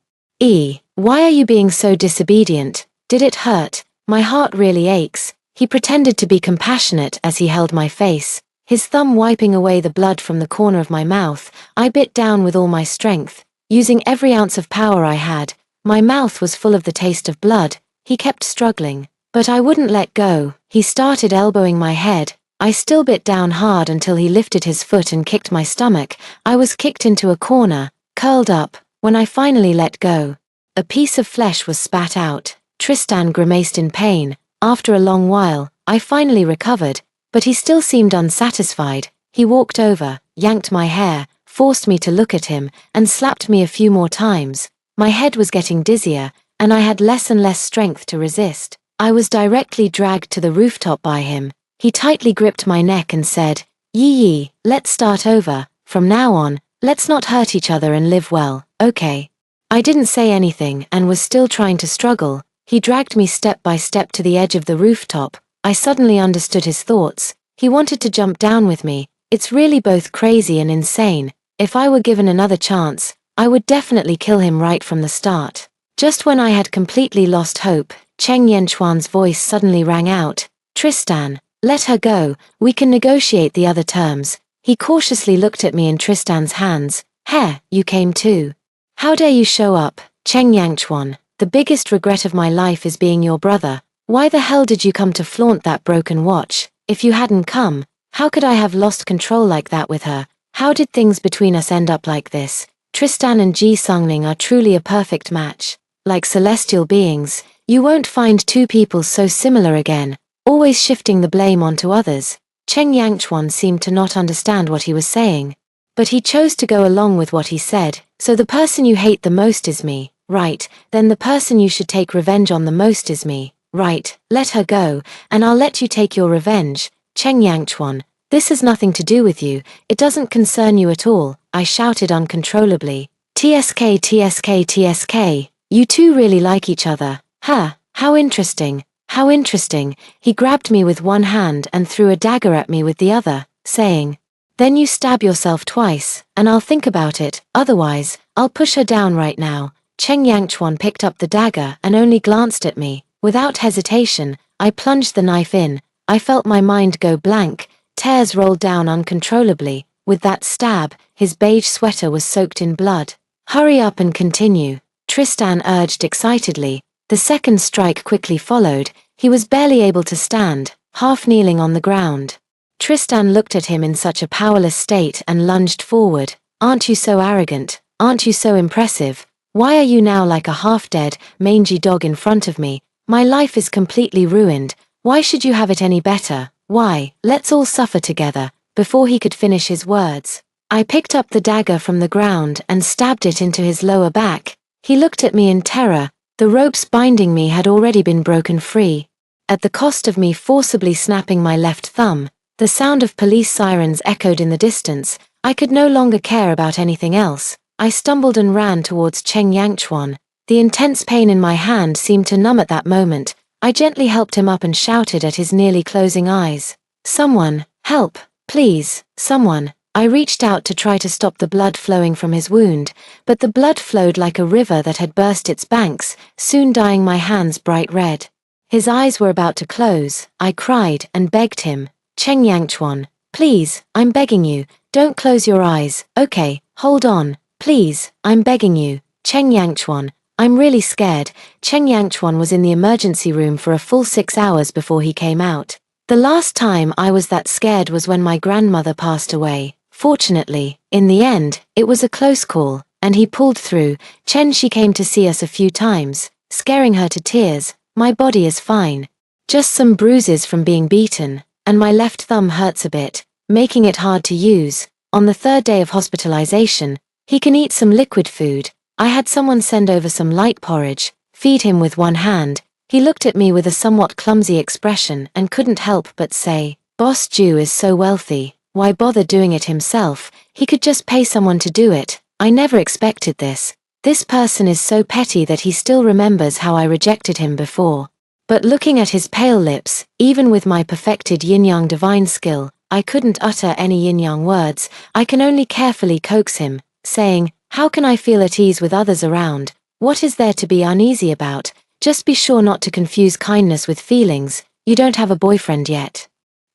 S1: Why are you being so disobedient? Did it hurt? My heart really aches. He pretended to be compassionate as he held my face, his thumb wiping away the blood from the corner of my mouth. I bit down with all my strength, using every ounce of power I had. My mouth was full of the taste of blood. He kept struggling, but I wouldn't let go. He started elbowing my head. I still bit down hard until he lifted his foot and kicked my stomach. I was kicked into a corner, curled up. When I finally let go, a piece of flesh was spat out. Tristan grimaced in pain. After a long while, I finally recovered, but he still seemed unsatisfied. He walked over, yanked my hair, forced me to look at him, and slapped me a few more times. My head was getting dizzier, and I had less and less strength to resist. I was directly dragged to the rooftop by him. He tightly gripped my neck and said, Yee, let's start over. From now on, let's not hurt each other and live well, okay? I didn't say anything and was still trying to struggle. He dragged me step by step to the edge of the rooftop. I suddenly understood his thoughts. He wanted to jump down with me. It's really both crazy and insane. If I were given another chance, I would definitely kill him right from the start. Just when I had completely lost hope, Cheng Yanchuan's voice suddenly rang out. Tristan, let her go. We can negotiate the other terms. He cautiously looked at me in Tristan's hands. Heh, you came too. How dare you show up, Cheng Yanchuan? The biggest regret of my life is being your brother. Why the hell did you come to flaunt that broken watch? If you hadn't come, how could I have lost control like that with her? How did things between us end up like this? Tristan and Ji Sungning are truly a perfect match. Like celestial beings, you won't find two people so similar again, always shifting the blame onto others. Cheng Yanchuan seemed to not understand what he was saying, but he chose to go along with what he said. So the person you hate the most is me. Right, then the person you should take revenge on the most is me. Right, let her go, and I'll let you take your revenge. Cheng Yanchuan, this has nothing to do with you, it doesn't concern you at all, I shouted uncontrollably. TSK, TSK, TSK, you two really like each other. Huh, how interesting, how interesting. He grabbed me with one hand and threw a dagger at me with the other, saying, then you stab yourself twice, and I'll think about it, otherwise, I'll push her down right now. Cheng Yanchuan picked up the dagger and only glanced at me. Without hesitation, I plunged the knife in. I felt my mind go blank. Tears rolled down uncontrollably. With that stab, his beige sweater was soaked in blood. Hurry up and continue, Tristan urged excitedly. The second strike quickly followed. He was barely able to stand, half kneeling on the ground. Tristan looked at him in such a powerless state and lunged forward. Aren't you so arrogant? Aren't you so impressive? Why are you now like a half-dead, mangy dog in front of me? My life is completely ruined. Why should you have it any better? Why? Let's all suffer together. Before he could finish his words, I picked up the dagger from the ground and stabbed it into his lower back. He looked at me in terror. The ropes binding me had already been broken free. At the cost of me forcibly snapping my left thumb, the sound of police sirens echoed in the distance. I could no longer care about anything else. I stumbled and ran towards Cheng Yangchuan. The intense pain in my hand seemed to numb at that moment. I gently helped him up and shouted at his nearly closing eyes. "Someone, help, please, someone." I reached out to try to stop the blood flowing from his wound, but the blood flowed like a river that had burst its banks, soon dyeing my hands bright red. His eyes were about to close. I cried and begged him. "Cheng Yangchuan, please, I'm begging you, don't close your eyes, okay, hold on, please, I'm begging you, Cheng Yangchuan, I'm really scared." Cheng Yangchuan was in the emergency room for a full 6 hours before he came out. The last time I was that scared was when my grandmother passed away. Fortunately, in the end, it was a close call, and he pulled through. She came to see us a few times, scaring her to tears. "My body is fine. Just some bruises from being beaten, and my left thumb hurts a bit, making it hard to use." On the 3rd day of hospitalization, he can eat some liquid food. I had someone send over some light porridge, feed him with one hand. He looked at me with a somewhat clumsy expression and couldn't help but say, "Boss Jew is so wealthy, why bother doing it himself? He could just pay someone to do it." I never expected this. This person is so petty that he still remembers how I rejected him before. But looking at his pale lips, even with my perfected yin-yang divine skill, I couldn't utter any yin-yang words. I can only carefully coax him, saying, "How can I feel at ease with others around? What is there to be uneasy about? Just be sure not to confuse kindness with feelings. You don't have a boyfriend yet.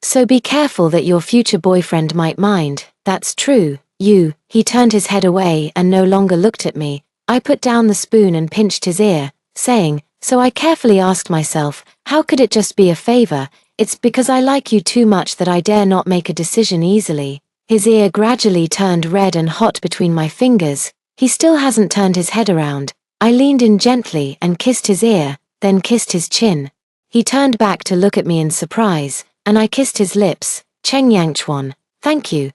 S1: So be careful that your future boyfriend might mind." "That's true, you." He turned his head away and no longer looked at me. I put down the spoon and pinched his ear, saying, "So I carefully asked myself, how could it just be a favor? It's because I like you too much that I dare not make a decision easily." His ear gradually turned red and hot between my fingers. He still hasn't turned his head around. I leaned in gently and kissed his ear, then kissed his chin. He turned back to look at me in surprise, and I kissed his lips. "Cheng Yangchuan, thank you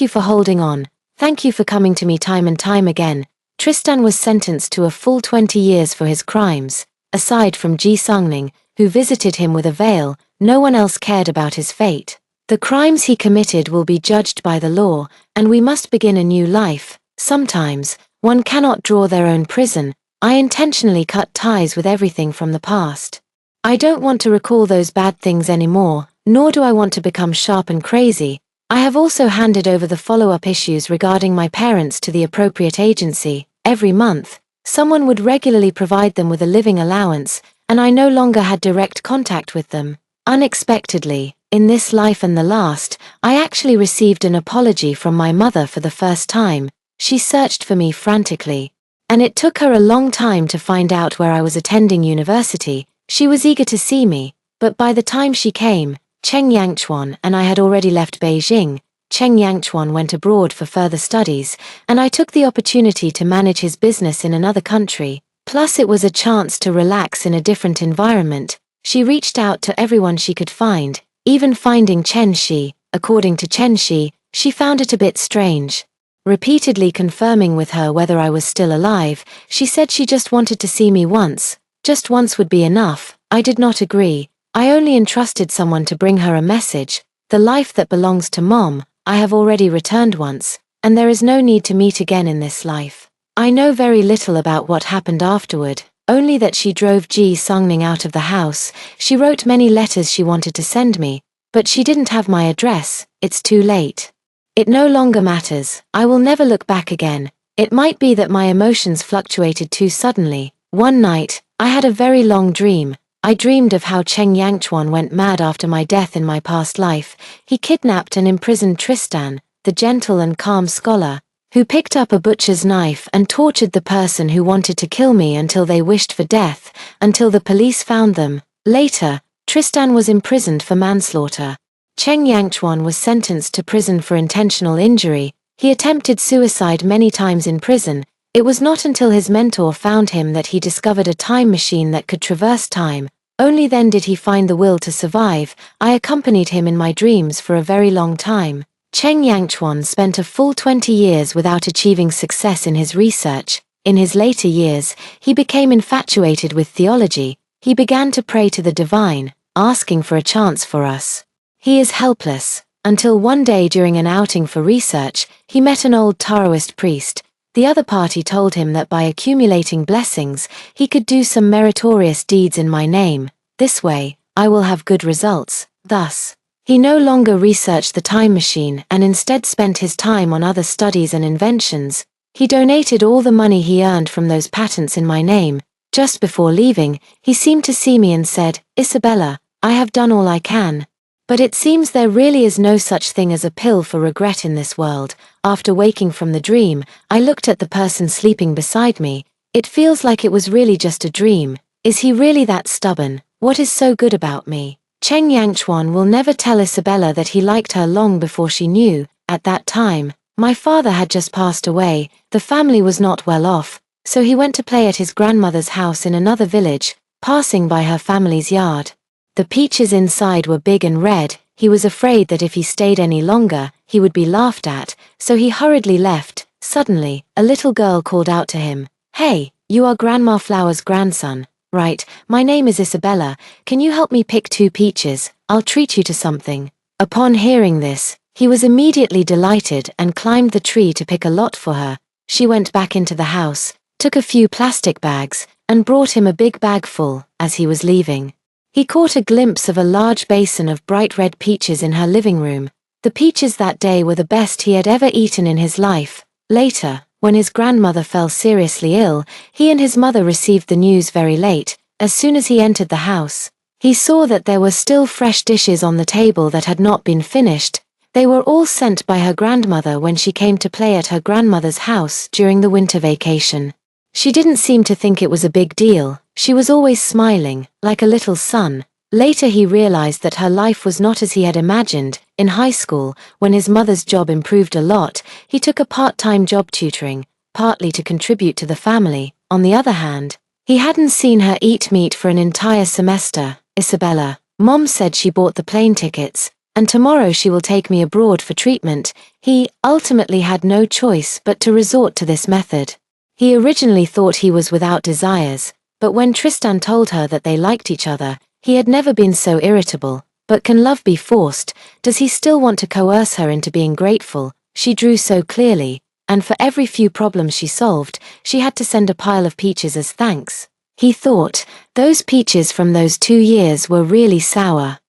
S1: for holding on. Thank you for coming to me time and time again." Tristan was sentenced to a full 20 years for his crimes. Aside from Ji Sungning, who visited him with a veil, no one else cared about his fate. The crimes he committed will be judged by the law, and we must begin a new life. Sometimes, one cannot draw their own prison. I intentionally cut ties with everything from the past. I don't want to recall those bad things anymore, nor do I want to become sharp and crazy. I have also handed over the follow-up issues regarding my parents to the appropriate agency. Every month, someone would regularly provide them with a living allowance, and I no longer had direct contact with them. Unexpectedly, in this life and the last, I actually received an apology from my mother for the first time. She searched for me frantically, and it took her a long time to find out where I was attending university. She was eager to see me, but by the time she came, Cheng Yangchuan and I had already left Beijing. Cheng Yangchuan went abroad for further studies, and I took the opportunity to manage his business in another country. Plus it was a chance to relax in a different environment. She reached out to everyone she could find, even finding Chen Shi. According to Chen Shi, she found it a bit strange. Repeatedly confirming with her whether I was still alive, she said she just wanted to see me once. Just once would be enough. I did not agree. I only entrusted someone to bring her a message. The life that belongs to Mom, I have already returned once, and there is no need to meet again in this life. I know very little about what happened afterward, only that she drove Ji Sungning out of the house. She wrote many letters she wanted to send me, but she didn't have my address. It's too late. It no longer matters. I will never look back again. It might be that my emotions fluctuated too suddenly. One night, I had a very long dream. I dreamed of how Cheng Yangchuan went mad after my death in my past life. He kidnapped and imprisoned Tristan, the gentle and calm scholar, who picked up a butcher's knife and tortured the person who wanted to kill me until they wished for death, until the police found them. Later, Tristan was imprisoned for manslaughter. Cheng Yangchuan was sentenced to prison for intentional injury. He attempted suicide many times in prison. It was not until his mentor found him that he discovered a time machine that could traverse time. Only then did he find the will to survive. I accompanied him in my dreams for a very long time. Cheng Yangchuan spent a full 20 years without achieving success in his research. In his later years, he became infatuated with theology. He began to pray to the divine, asking for a chance for us. He is helpless, until one day during an outing for research, he met an old Taoist priest. The other party told him that by accumulating blessings, he could do some meritorious deeds in my name. This way, I will have good results. Thus, he no longer researched the time machine and instead spent his time on other studies and inventions. He donated all the money he earned from those patents in my name. Just before leaving, he seemed to see me and said, "Isabella, I have done all I can. But it seems there really is no such thing as a pill for regret in this world." After waking from the dream, I looked at the person sleeping beside me. It feels like it was really just a dream. Is he really that stubborn? What is so good about me? Cheng Yangchuan will never tell Isabella that he liked her long before she knew. At that time, my father had just passed away. The family was not well off, so he went to play at his grandmother's house in another village, passing by her family's yard. The peaches inside were big and red. He was afraid that if he stayed any longer, he would be laughed at, so he hurriedly left. Suddenly, a little girl called out to him, "Hey, you are Grandma Flower's grandson, right? My name is Isabella. Can you help me pick 2 peaches? I'll treat you to something." Upon hearing this, he was immediately delighted and climbed the tree to pick a lot for her. She went back into the house, took a few plastic bags, and brought him a big bag full. As he was leaving, he caught a glimpse of a large basin of bright red peaches in her living room. The peaches that day were the best he had ever eaten in his life. Later, when his grandmother fell seriously ill, he and his mother received the news very late. As soon as he entered the house, he saw that there were still fresh dishes on the table that had not been finished. They were all sent by her grandmother when she came to play at her grandmother's house during the winter vacation. She didn't seem to think it was a big deal. She was always smiling, like a little sun. Later he realized that her life was not as he had imagined. In high school, when his mother's job improved a lot, he took a part-time job tutoring, partly to contribute to the family. On the other hand, he hadn't seen her eat meat for an entire semester. "Isabella, Mom said she bought the plane tickets, and tomorrow she will take me abroad for treatment." He ultimately had no choice but to resort to this method. He originally thought he was without desires, but when Tristan told her that they liked each other, he had never been so irritable. But can love be forced? Does he still want to coerce her into being grateful? She drew so clearly, and for every few problems she solved, she had to send a pile of peaches as thanks. He thought, those peaches from those 2 years were really sour.